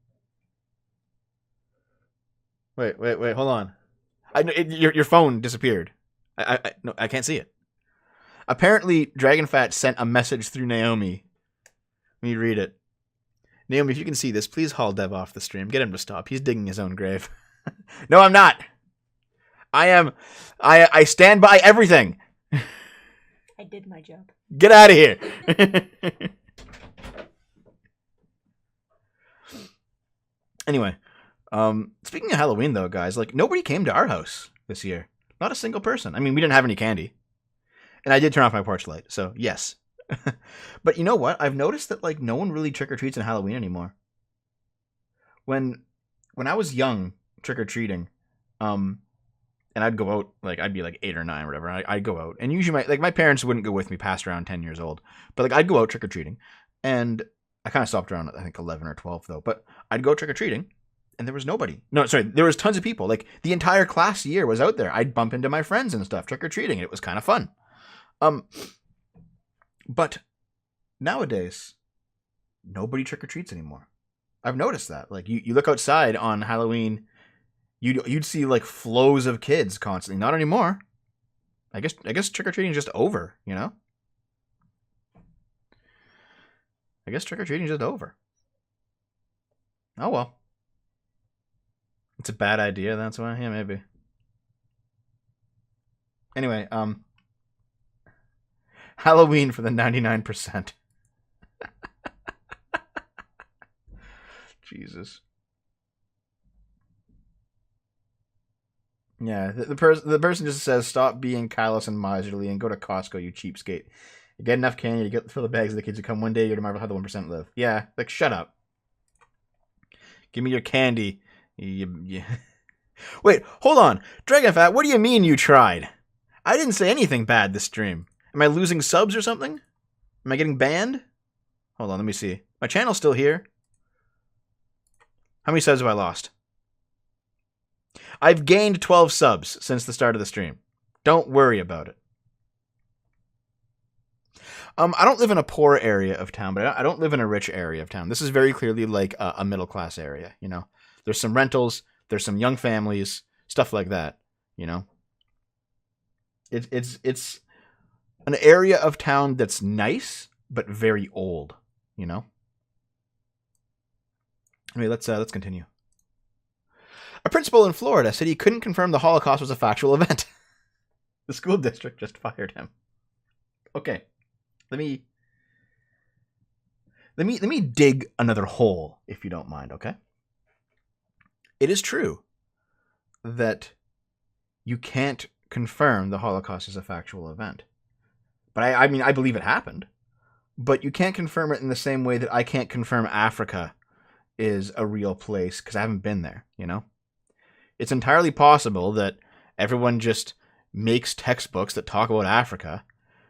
Speaker 1: Wait, hold on. Your phone disappeared. No, I can't see it. Apparently, DragonFat sent a message through Naomi. Let me read it. Naomi, if you can see this, please haul Dev off the stream. Get him to stop. He's digging his own grave. No, I'm not. I stand by everything.
Speaker 6: I did my job.
Speaker 1: Get out of here. Anyway, speaking of Halloween, though, guys, like, nobody came to our house this year. Not a single person. I mean, we didn't have any candy. And I did turn off my porch light, so yes. But you know what? I've noticed that, like, no one really trick-or-treats on Halloween anymore. When I was young, trick-or-treating, and I'd go out, like, I'd be, like, 8 or 9 or whatever, I'd go out. And usually, my parents wouldn't go with me past around 10 years old. But, like, I'd go out trick-or-treating. And I kind of stopped around, I think, 11 or 12, though. But I'd go trick-or-treating. And there was nobody. No, sorry, there was tons of people. Like, the entire class year was out there. I'd bump into my friends and stuff, trick-or-treating. It was kind of fun. But nowadays, nobody trick-or-treats anymore. I've noticed that. Like, you look outside on Halloween, you'd see, like, flows of kids constantly. Not anymore. I guess trick-or-treating is just over, you know? I guess trick-or-treating is just over. Oh, well. It's a bad idea, that's why? Yeah, maybe. Anyway, Halloween for the 99%. Jesus. Yeah, the person just says, stop being callous and miserly and go to Costco, you cheapskate. You get enough candy to fill the bags of the kids who come one day, you're to marvel how the 1% live. Yeah, like, shut up. Give me your candy. Wait, hold on. DragonFat, what do you mean you tried? I didn't say anything bad this stream. Am I losing subs or something? Am I getting banned? Hold on, let me see. My channel's still here. How many subs have I lost? I've gained 12 subs since the start of the stream. Don't worry about it. I don't live in a poor area of town, but I don't live in a rich area of town. This is very clearly like a middle-class area, you know? There's some rentals, there's some young families, stuff like that, you know? It's an area of town that's nice, but very old, you know? Anyway, let's continue. A principal in Florida said he couldn't confirm the Holocaust was a factual event. The school district just fired him. Okay. Let me dig another hole, if you don't mind, okay? It is true that you can't confirm the Holocaust is a factual event. But I mean, I believe it happened. But you can't confirm it in the same way that I can't confirm Africa is a real place, because I haven't been there, you know? It's entirely possible that everyone just makes textbooks that talk about Africa,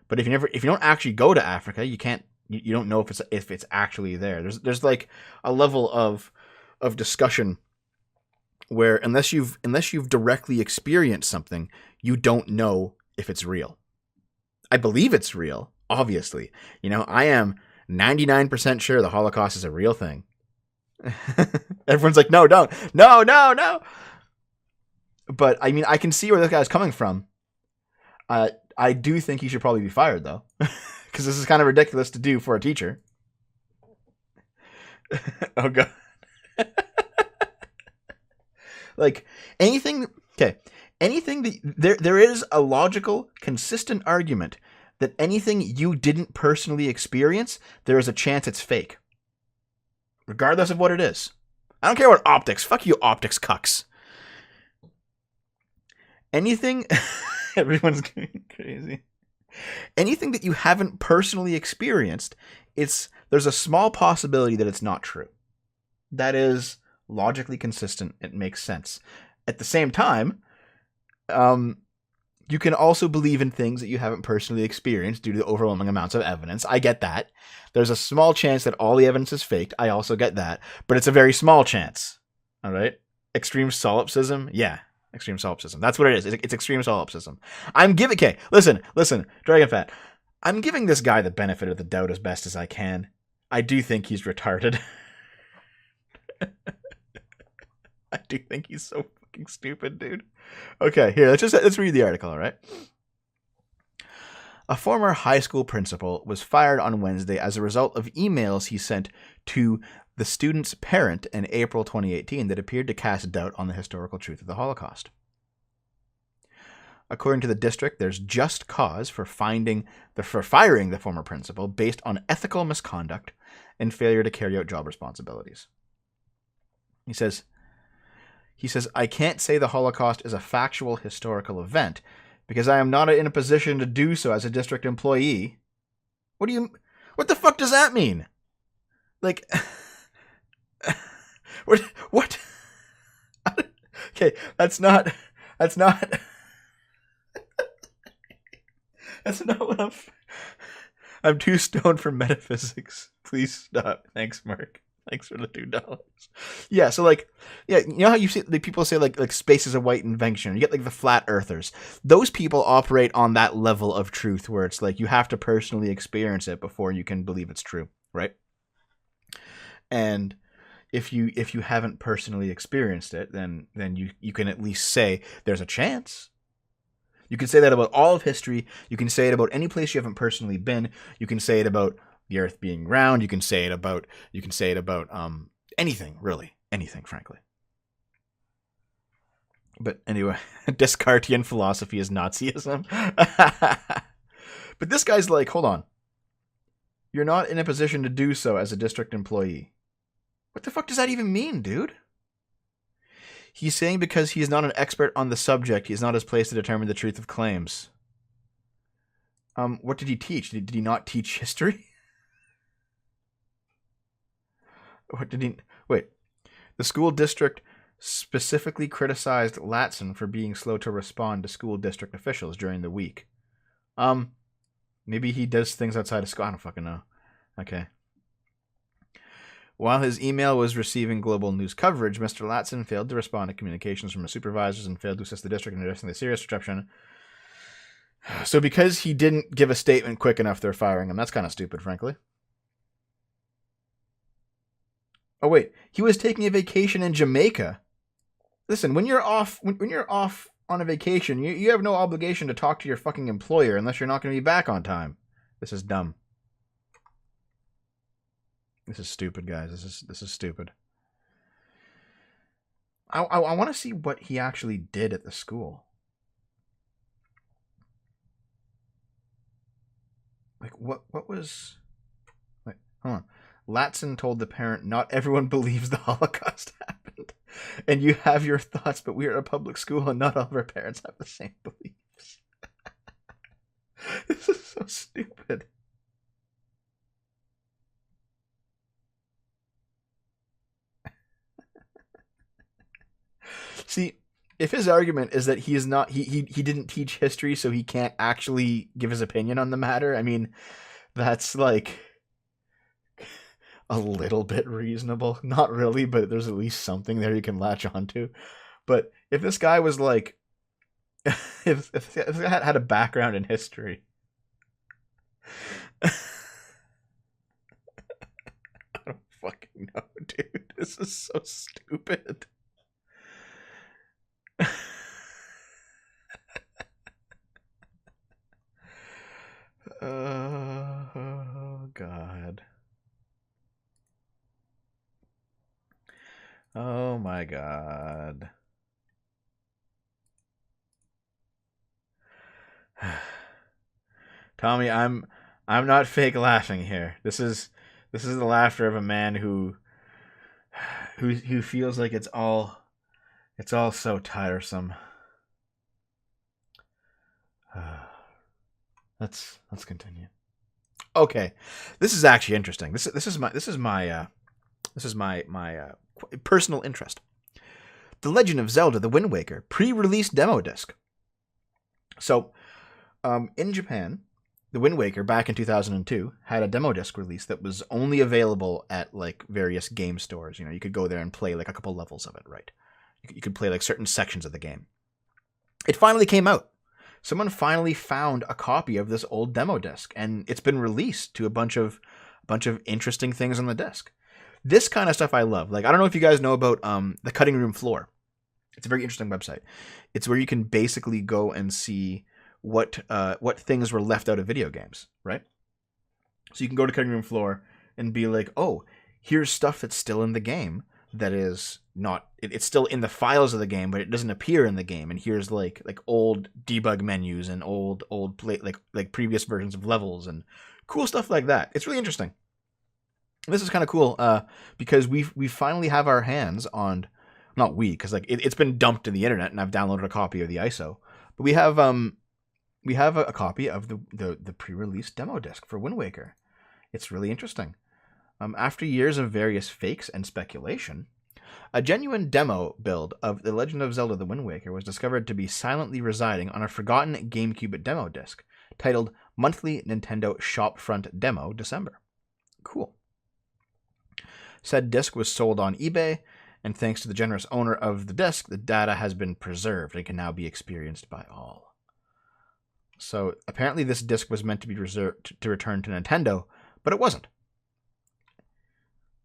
Speaker 1: but if you don't actually go to Africa, you can't You don't know if it's actually there. There's like a level of discussion where unless you've directly experienced something, you don't know if it's real. I believe it's real, obviously. I am 99% sure the Holocaust is a real thing. Everyone's like, no, don't. No. But I mean, I can see where this guy's coming from. I do think he should probably be fired, though, because this is kind of ridiculous to do for a teacher. Oh, God. Like, anything that there is a logical, consistent argument that anything you didn't personally experience, there is a chance it's fake. Regardless of what it is. I don't care what optics. Fuck you, optics cucks. Anything... Everyone's going crazy. Anything that you haven't personally experienced, there's a small possibility that it's not true. That is logically consistent. It makes sense. At the same time, you can also believe in things that you haven't personally experienced due to overwhelming amounts of evidence. I get that. There's a small chance that all the evidence is faked. I also get that. But it's a very small chance. All right? Extreme solipsism? Yeah. Extreme solipsism. That's what it is. It's extreme solipsism. Okay, listen, DragonFat. I'm giving this guy the benefit of the doubt as best as I can. I do think he's retarded. I do think he's so fucking stupid, dude. Okay, here, let's read the article, all right? A former high school principal was fired on Wednesday as a result of emails he sent to the student's parent in April 2018 that appeared to cast doubt on the historical truth of the Holocaust. According to the district, there's just cause for firing the former principal based on ethical misconduct and failure to carry out job responsibilities. He says, I can't say the Holocaust is a factual historical event because I am not in a position to do so as a district employee. What the fuck does that mean? Like... What? Okay, that's not what I'm too stoned for metaphysics. Please stop. Thanks, Mark. Thanks for the $2. Yeah, so you know how you see people say like space is a white invention. You get like the flat earthers. Those people operate on that level of truth where it's like you have to personally experience it before you can believe it's true, right? And if you haven't personally experienced it, then you can at least say there's a chance. You can say that about all of history. You can say it about any place you haven't personally been. You can say it about the Earth being round. You can say it about anything, really, anything, frankly. But anyway, Descartesian philosophy is Nazism. But this guy's like, hold on. You're not in a position to do so as a district employee. What the fuck does that even mean, dude? He's saying because he is not an expert on the subject, he is not his place to determine the truth of claims. What did he teach? Did he not teach history? What did he... Wait. The school district specifically criticized Latson for being slow to respond to school district officials during the week. Maybe he does things outside of school. I don't fucking know. Okay. While his email was receiving global news coverage, Mr. Latson failed to respond to communications from his supervisors and failed to assist the district in addressing the serious disruption. So because he didn't give a statement quick enough, they're firing him. That's kind of stupid, frankly. Oh, wait. He was taking a vacation in Jamaica. Listen, when you're off on a vacation, you have no obligation to talk to your fucking employer unless you're not going to be back on time. This is dumb. This is stupid, guys. This is stupid. I want to see what he actually did at the school. Like, what was... Wait, hold on. Latson told the parent, not everyone believes the Holocaust happened. And you have your thoughts, but we are a public school and not all of our parents have the same beliefs. This is so stupid. See, if his argument is that he is not he didn't teach history, so he can't actually give his opinion on the matter, I mean, that's like a little bit reasonable. Not really, but there's at least something there you can latch onto. But if this guy was like, if this guy had a background in history, I don't fucking know, dude. This is so stupid. Oh, God. Oh, my God. Tommy, I'm not fake laughing here. This is the laughter of a man who feels like it's all so tiresome. Let's continue. Okay, this is actually interesting. This is my personal interest. The Legend of Zelda: The Wind Waker pre-release demo disc. So, in Japan, The Wind Waker back in 2002 had a demo disc release that was only available at like various game stores. You know, you could go there and play like a couple levels of it, right? You could play like certain sections of the game. It finally came out. Someone finally found a copy of this old demo disc, and it's been released to a bunch of interesting things on the disc. This kind of stuff I love. Like, I don't know if you guys know about the Cutting Room Floor. It's a very interesting website. It's where you can basically go and see what things were left out of video games, right? So you can go to Cutting Room Floor and be like, oh, here's stuff that's still in the game that is not, it's still in the files of the game, but it doesn't appear in the game. And here's like old debug menus and old play, like previous versions of levels and cool stuff like that. It's really interesting. This is kind of cool because we finally have our hands on, not we, because like it's been dumped to the internet and I've downloaded a copy of the ISO, but we have a copy of the pre-release demo disc for Wind Waker. It's really interesting. After years of various fakes and speculation, a genuine demo build of The Legend of Zelda: The Wind Waker was discovered to be silently residing on a forgotten GameCube demo disc titled Monthly Nintendo Shopfront Demo December. Cool. Said disc was sold on eBay, and thanks to the generous owner of the disc, the data has been preserved and can now be experienced by all. So apparently this disc was meant to be reserved to return to Nintendo, but it wasn't.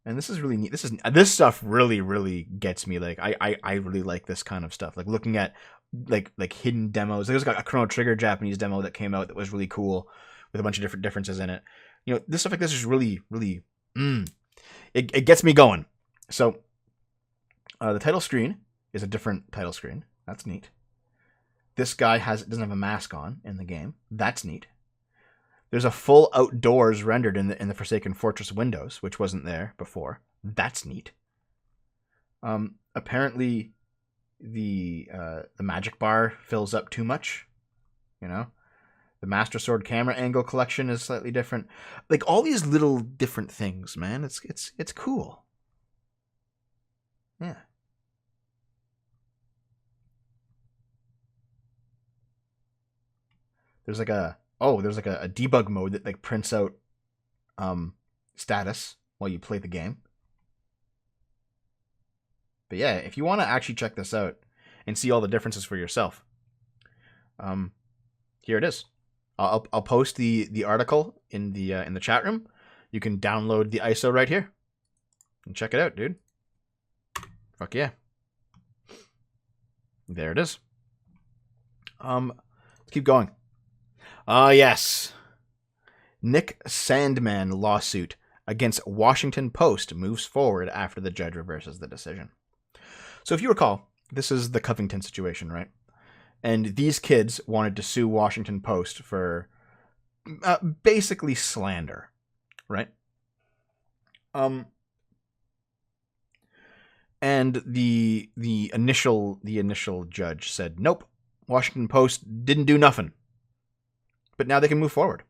Speaker 1: And this is really neat. This stuff really gets me. Like I really like this kind of stuff. Like looking at like hidden demos. There's like a Chrono Trigger Japanese demo that came out that was really cool with a bunch of different differences in it. You know, this stuff like this is really it gets me going. So the title screen is a different title screen. That's neat. This guy doesn't have a mask on in the game. That's neat. There's a full outdoors rendered in the Forsaken Fortress windows, which wasn't there before. That's neat. Apparently, the magic bar fills up too much. You know, the Master Sword camera angle collection is slightly different. Like all these little different things, man. It's cool. Yeah. There's like a debug mode that like prints out status while you play the game. But yeah, if you want to actually check this out and see all the differences for yourself, here it is. I'll post the article in the chat room. You can download the ISO right here and check it out, dude. Fuck yeah. There it is. Let's keep going. Yes. Nick Sandmann lawsuit against Washington Post moves forward after the judge reverses the decision. So if you recall, this is the Covington situation, right? And these kids wanted to sue Washington Post for basically slander, right? And the initial judge said, nope, Washington Post didn't do nothing. But now they can move forward.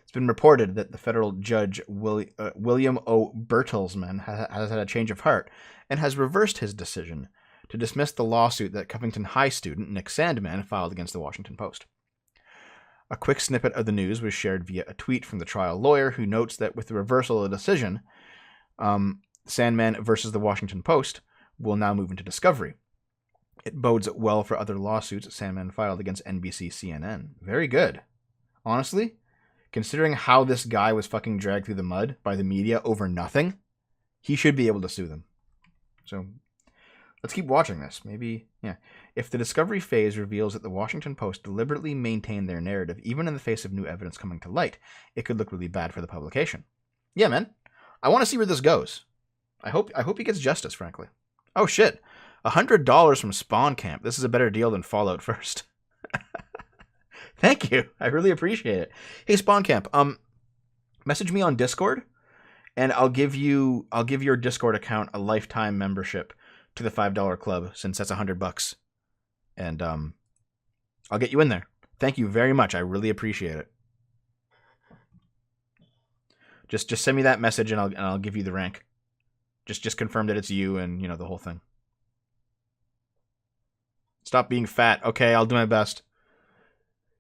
Speaker 1: It's been reported that the federal judge William O. Bertelsmann has had a change of heart and has reversed his decision to dismiss the lawsuit that Covington High student Nick Sandmann filed against the Washington Post. A quick snippet of the news was shared via a tweet from the trial lawyer, who notes that with the reversal of the decision, Sandman versus the Washington Post will now move into discovery. It bodes well for other lawsuits Sandman filed against NBC, CNN. Very good. Honestly, considering how this guy was fucking dragged through the mud by the media over nothing, he should be able to sue them. So let's keep watching this. Maybe, yeah. If the discovery phase reveals that the Washington Post deliberately maintained their narrative, even in the face of new evidence coming to light, it could look really bad for the publication. Yeah, man. I want to see where this goes. I hope he gets justice, frankly. Oh, shit. $100 from Spawn Camp. This is a better deal than Fallout First. Thank you. I really appreciate it. Hey, Spawn Camp, message me on Discord, and I'll give your Discord account a lifetime membership to the $5 club, since that's $100. And I'll get you in there. Thank you very much. I really appreciate it. Just send me that message, and I'll give you the rank. Just confirm that it's you, and the whole thing. Stop being fat. Okay, I'll do my best.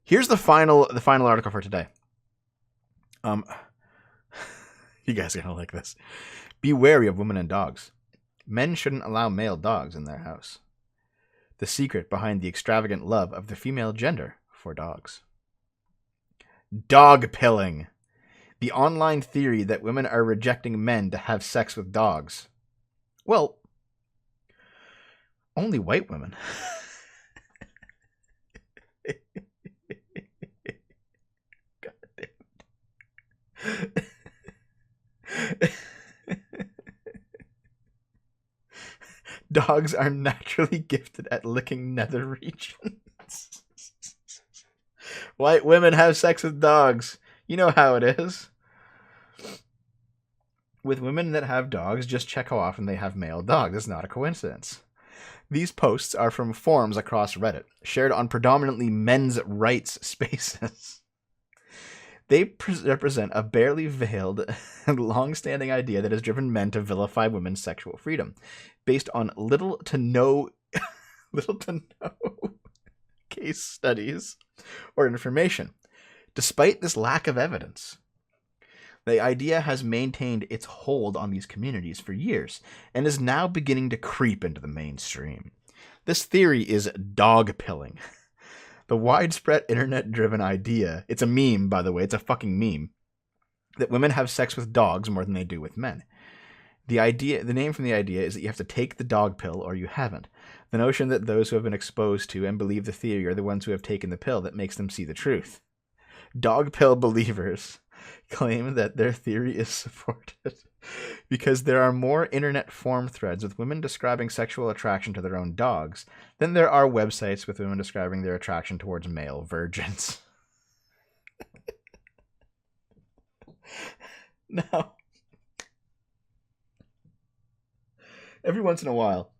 Speaker 1: Here's the final article for today. You guys are gonna like this. Be wary of women and dogs. Men shouldn't allow male dogs in their house. The secret behind the extravagant love of the female gender for dogs. Dog pilling. The online theory that women are rejecting men to have sex with dogs. Well, only white women. God damn it. Dogs are naturally gifted at licking nether regions. White women have sex with dogs. You know how it is. With women that have dogs, just check how often they have male dogs. It's not a coincidence. These posts are from forums across Reddit, shared on predominantly men's rights spaces. They represent a barely veiled and long-standing idea that has driven men to vilify women's sexual freedom, based on little to no case studies or information. Despite this lack of evidence, the idea has maintained its hold on these communities for years and is now beginning to creep into the mainstream. This theory is dog pilling. The widespread internet-driven idea, it's a meme, by the way, it's a fucking meme, that women have sex with dogs more than they do with men. The name from the idea is that you have to take the dog pill or you haven't. The notion that those who have been exposed to and believe the theory are the ones who have taken the pill that makes them see the truth. Dog pill believers claim that their theory is supported because there are more internet forum threads with women describing sexual attraction to their own dogs than there are websites with women describing their attraction towards male virgins. Now, every once in a while,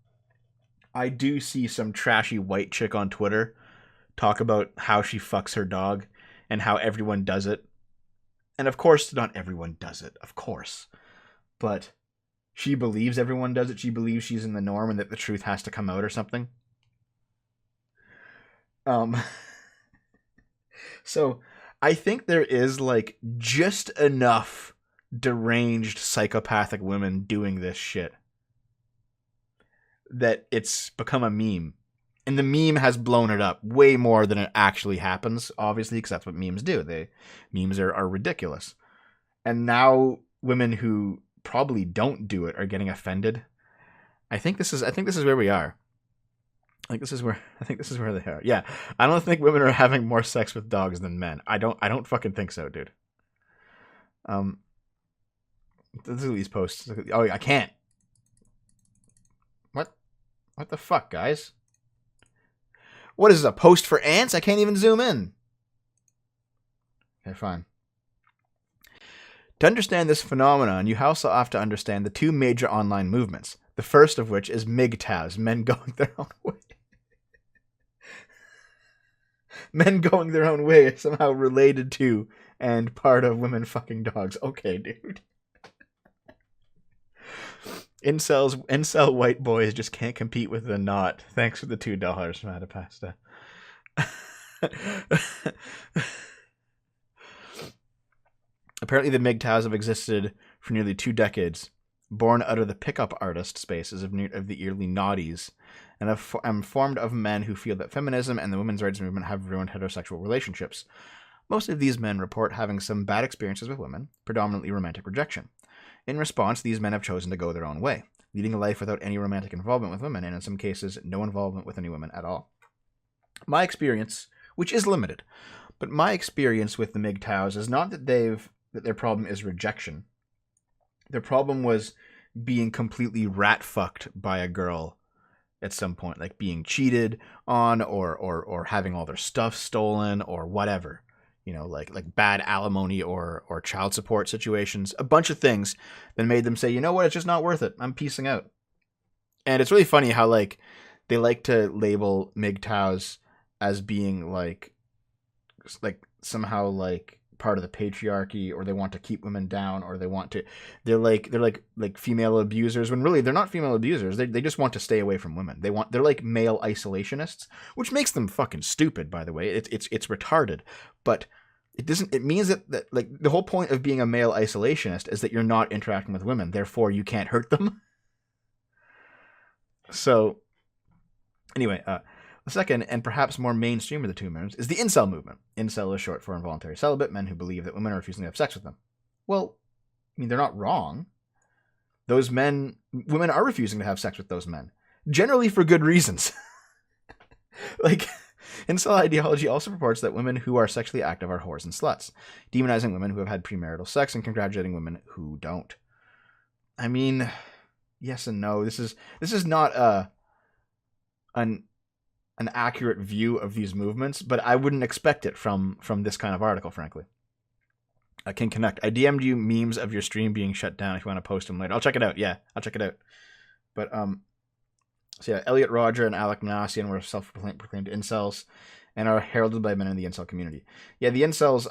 Speaker 1: I do see some trashy white chick on Twitter talk about how she fucks her dog and how everyone does it. And of course, not everyone does it, of course. But she believes everyone does it. She believes she's in the norm and that the truth has to come out or something. So I think there is like just enough deranged psychopathic women doing this shit that it's become a meme. And the meme has blown it up way more than it actually happens, obviously, because that's what memes do. Memes are ridiculous. And now women who probably don't do it are getting offended. I think this is where we are. I think this is where they are. Yeah. I don't think women are having more sex with dogs than men. I don't fucking think so, dude. Let's look at these posts. Oh, I can't. What the fuck, guys? What is this, a post for ants? I can't even zoom in. Okay, fine. To understand this phenomenon, you also have to understand the two major online movements. The first of which is MGTOWs, men going their own way. Men going their own way is somehow related to and part of women fucking dogs. Okay, dude. Incel white boys just can't compete with the knot. Thanks for the $2, Matapasta. Apparently, the MGTOWs have existed for nearly 2 decades, born out of the pickup artist spaces of the early noughties, and am formed of men who feel that feminism and the women's rights movement have ruined heterosexual relationships. Most of these men report having some bad experiences with women, predominantly romantic rejection. In response, these men have chosen to go their own way, leading a life without any romantic involvement with women, and in some cases, no involvement with any women at all. My experience, which is limited, but my experience with the MGTOWs is not that their problem is rejection. Their problem was being completely rat-fucked by a girl at some point, like being cheated on or having all their stuff stolen or whatever. You know, like bad alimony or child support situations, a bunch of things that made them say, you know what, it's just not worth it. I'm peacing out. And it's really funny how like they like to label MGTOWs as being like somehow like part of the patriarchy, or they want to keep women down, or they're like female abusers, when really they're not female abusers. They just want to stay away from women. They're like male isolationists, which makes them fucking stupid, by the way. It's retarded, but it means that like the whole point of being a male isolationist is that you're not interacting with women, therefore you can't hurt them. So anyway, the second, and perhaps more mainstream of the two movements, is the incel movement. Incel is short for involuntary celibate, men who believe that women are refusing to have sex with them. Well, I mean, they're not wrong. Women are refusing to have sex with those men, generally for good reasons. Like, incel ideology also purports that women who are sexually active are whores and sluts, demonizing women who have had premarital sex and congratulating women who don't. I mean, yes and no. This is not an accurate view of these movements, but I wouldn't expect it from this kind of article, frankly. King Connect, I DM'd you memes of your stream being shut down if you want to post them later. I'll check it out. Yeah, I'll check it out. But, so yeah, Elliot Rodger and Alec Manassian were self-proclaimed incels and are heralded by men in the incel community. Yeah, the incels,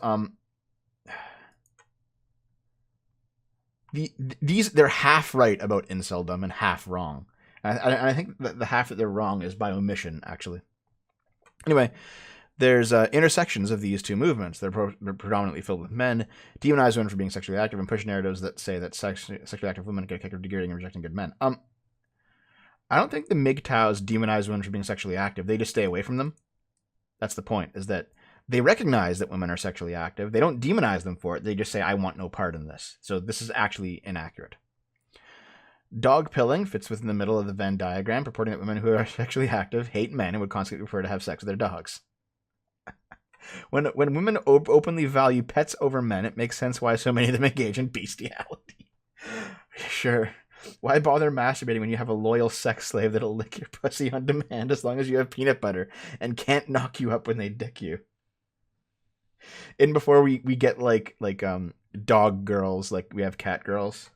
Speaker 1: they're half right about inceldom and half wrong. I think that the half that they're wrong is by omission, actually. Anyway, there's intersections of these two movements. They're predominantly filled with men, demonize women for being sexually active, and push narratives that say that sexually active women get kicked or degrading and rejecting good men. I don't think the MGTOWs demonize women for being sexually active. They just stay away from them. That's the point, is that they recognize that women are sexually active. They don't demonize them for it. They just say, I want no part in this. So this is actually inaccurate. Dog pilling fits within the middle of the Venn diagram, purporting that women who are sexually active hate men and would constantly prefer to have sex with their dogs. When women openly value pets over men, it makes sense why so many of them engage in bestiality. Sure. Why bother masturbating when you have a loyal sex slave that'll lick your pussy on demand as long as you have peanut butter and can't knock you up when they dick you? And before we get like dog girls, like we have cat girls.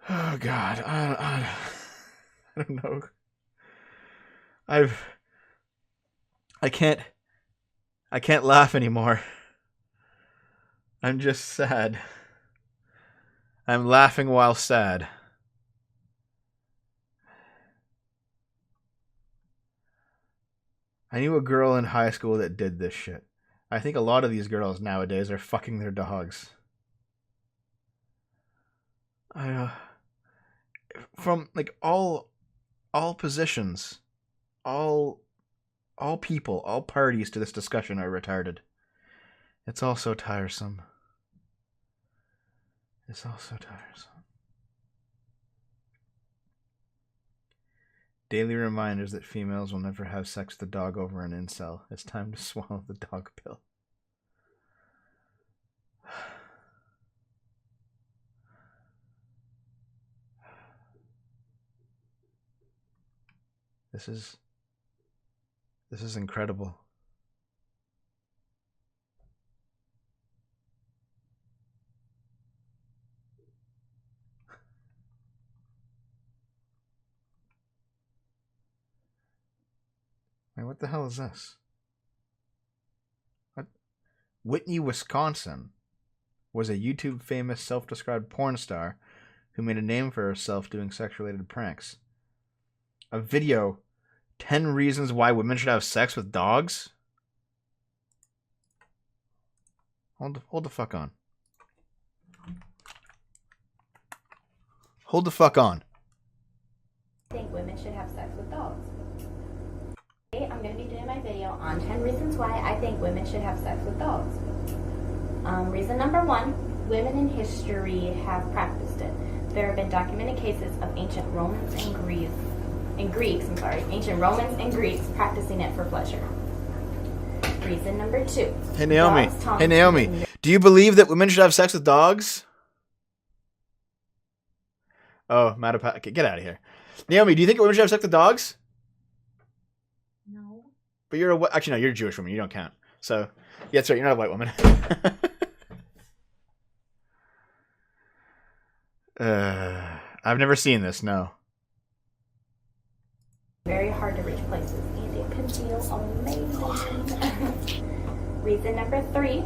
Speaker 1: Oh God, I don't know. I can't laugh anymore. I'm just sad. I'm laughing while sad. I knew a girl in high school that did this shit. I think a lot of these girls nowadays are fucking their dogs. From like all positions, all people, all parties to this discussion are retarded. It's all so tiresome. It's all so tiresome. Daily reminders that females will never have sex with a dog over an incel. It's time to swallow the dog pill. This is incredible. Man, what the hell is this? What? Whitney, Wisconsin was a YouTube famous self-described porn star who made a name for herself doing sex-related pranks. A video, 10 reasons why women should have sex with dogs? Hold the fuck on. Hold the fuck on.
Speaker 7: I think women should have sex with dogs. Today, I'm going to be doing my video on 10 reasons why I think women should have sex with dogs. Reason number 1, women in history have practiced it. There have been documented cases of ancient Romans and Greeks practicing it for pleasure. Reason number 2.
Speaker 1: Hey Naomi.
Speaker 7: Dogs taunt
Speaker 1: Hey Naomi.
Speaker 7: women.
Speaker 1: Do you believe that women should have sex with dogs? Oh, Matapa, get out of here. Naomi, do you think women should have sex with dogs?
Speaker 6: No.
Speaker 1: But you're actually no, you're a Jewish woman. You don't count. So yeah, that's right. You're not a white woman. I've never seen this. No.
Speaker 7: Very hard to reach places, and it can feel amazing. Reason number 3,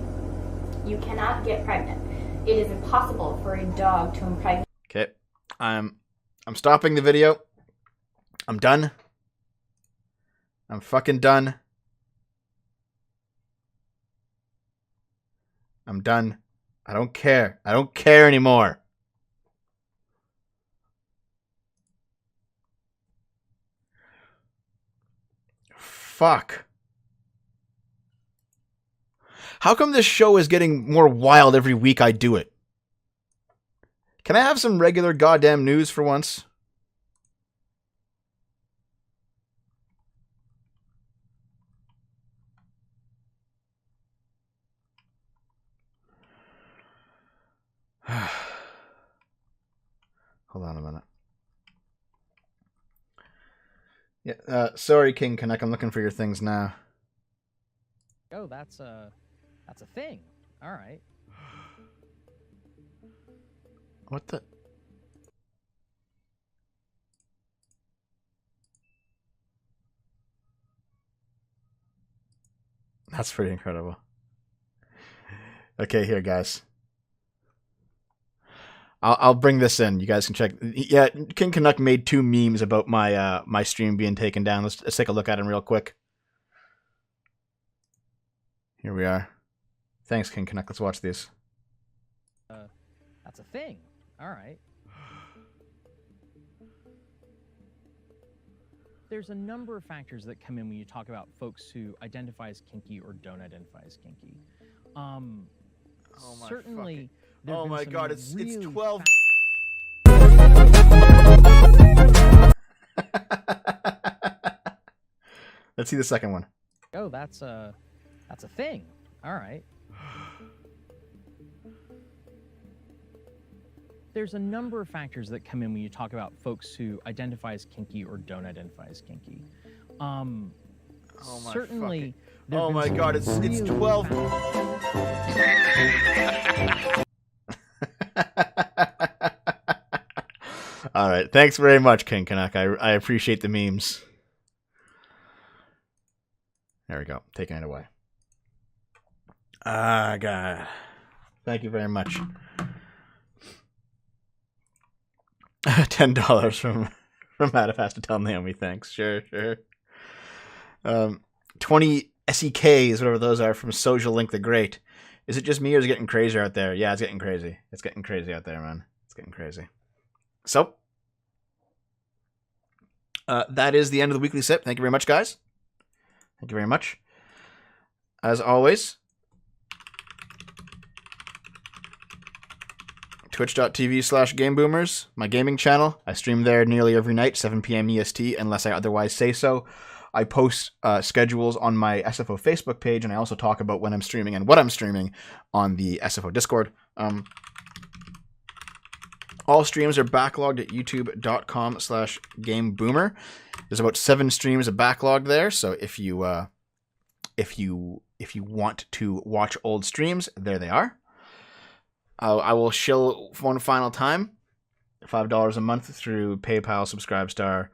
Speaker 7: you cannot get pregnant. It is impossible for a dog to impregnate.
Speaker 1: Okay. I'm stopping the video. I'm done. I'm fucking done. I'm done. I don't care. I don't care anymore. Fuck. How come this show is getting more wild every week I do it? Can I have some regular goddamn news for once? Hold on a minute. Yeah, sorry, King Connect. I'm looking for your things now.
Speaker 5: Oh, that's a thing. All right.
Speaker 1: What the? That's pretty incredible. Okay, here, guys. I'll bring this in. You guys can check. Yeah, King Canuck made 2 memes about my my stream being taken down. Let's take a look at them real quick. Here we are. Thanks, King Canuck. Let's watch these.
Speaker 5: That's a thing. All right. There's a number of factors that come in when you talk about folks who identify as kinky or don't identify as kinky. Certainly.
Speaker 1: Oh my god, it's 12. Let's see the second one.
Speaker 5: Oh, that's a thing. All right. There's a number of factors that come in when you talk about folks who identify as kinky or don't identify as kinky. Certainly.
Speaker 1: Oh my god, it's 12. All right, thanks very much, King Canuck. I appreciate the memes. There we go, taking it away. Ah, God, thank you very much. $10 from Adam has to tell Naomi thanks. Sure. 20 SEKs, whatever those are, from Social Link the Great. Is it just me or is it getting crazier out there? Yeah, it's getting crazy. It's getting crazy out there, man. It's getting crazy. So, that is the end of the weekly sip. Thank you very much, guys. Thank you very much. As always, twitch.tv/GameBoomers, my gaming channel. I stream there nearly every night, 7 p.m. EST, unless I otherwise say so. I post schedules on my SFO Facebook page, and I also talk about when I'm streaming and what I'm streaming on the SFO Discord. All streams are backlogged at youtube.com/GameBoomer. There's about 7 streams of backlog there, so if you want to watch old streams, there they are. I will shill one final time, $5 a month through PayPal, Subscribestar,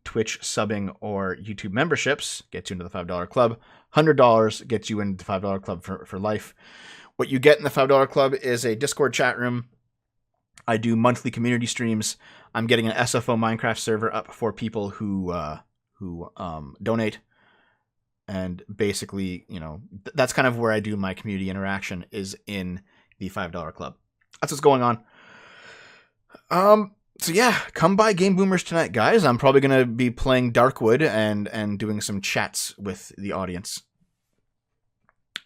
Speaker 1: Twitch subbing, or YouTube memberships. Gets you into the $5 club. $100 gets you into the $5 club for life. What you get in the $5 club is a Discord chat room. I do monthly community streams. I'm getting an SFO Minecraft server up for people who donate. And basically, that's kind of where I do my community interaction, is in the $5 club. That's what's going on. So yeah, come by Game Boomers tonight, guys. I'm probably going to be playing Darkwood and doing some chats with the audience.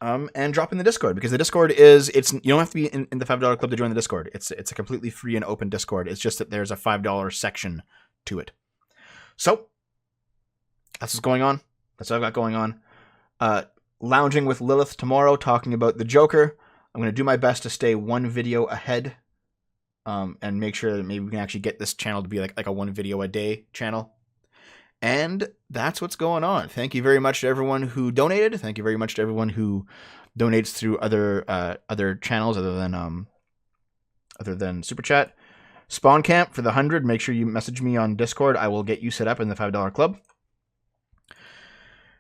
Speaker 1: And drop in the Discord, because the Discord you don't have to be in the $5 club to join the Discord. It's a completely free and open Discord. It's just that there's a $5 section to it. So that's what's going on. That's what I've got going on. Lounging with Lilith tomorrow, talking about the Joker. I'm going to do my best to stay one video ahead, and make sure that maybe we can actually get this channel to be like a one video a day channel. And that's what's going on. Thank you very much to everyone who donated. Thank you very much to everyone who donates through other channels other than Super Chat. Spawn Camp for the 100. Make sure you message me on Discord. I will get you set up in the $5 club.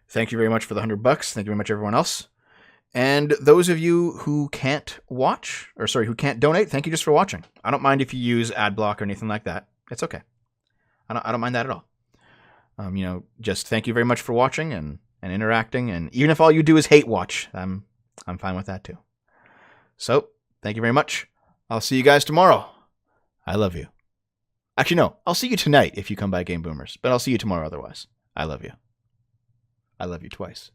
Speaker 1: Thank you very much for the $100. Thank you very much, everyone else. And those of you who can't who can't donate, thank you just for watching. I don't mind if you use ad block or anything like that. It's okay. I don't mind that at all. Just thank you very much for watching and interacting. And even if all you do is hate watch, I'm fine with that too. So thank you very much. I'll see you guys tomorrow. I love you. Actually, no, I'll see you tonight if you come by Game Boomers, but I'll see you tomorrow otherwise. I love you. I love you twice.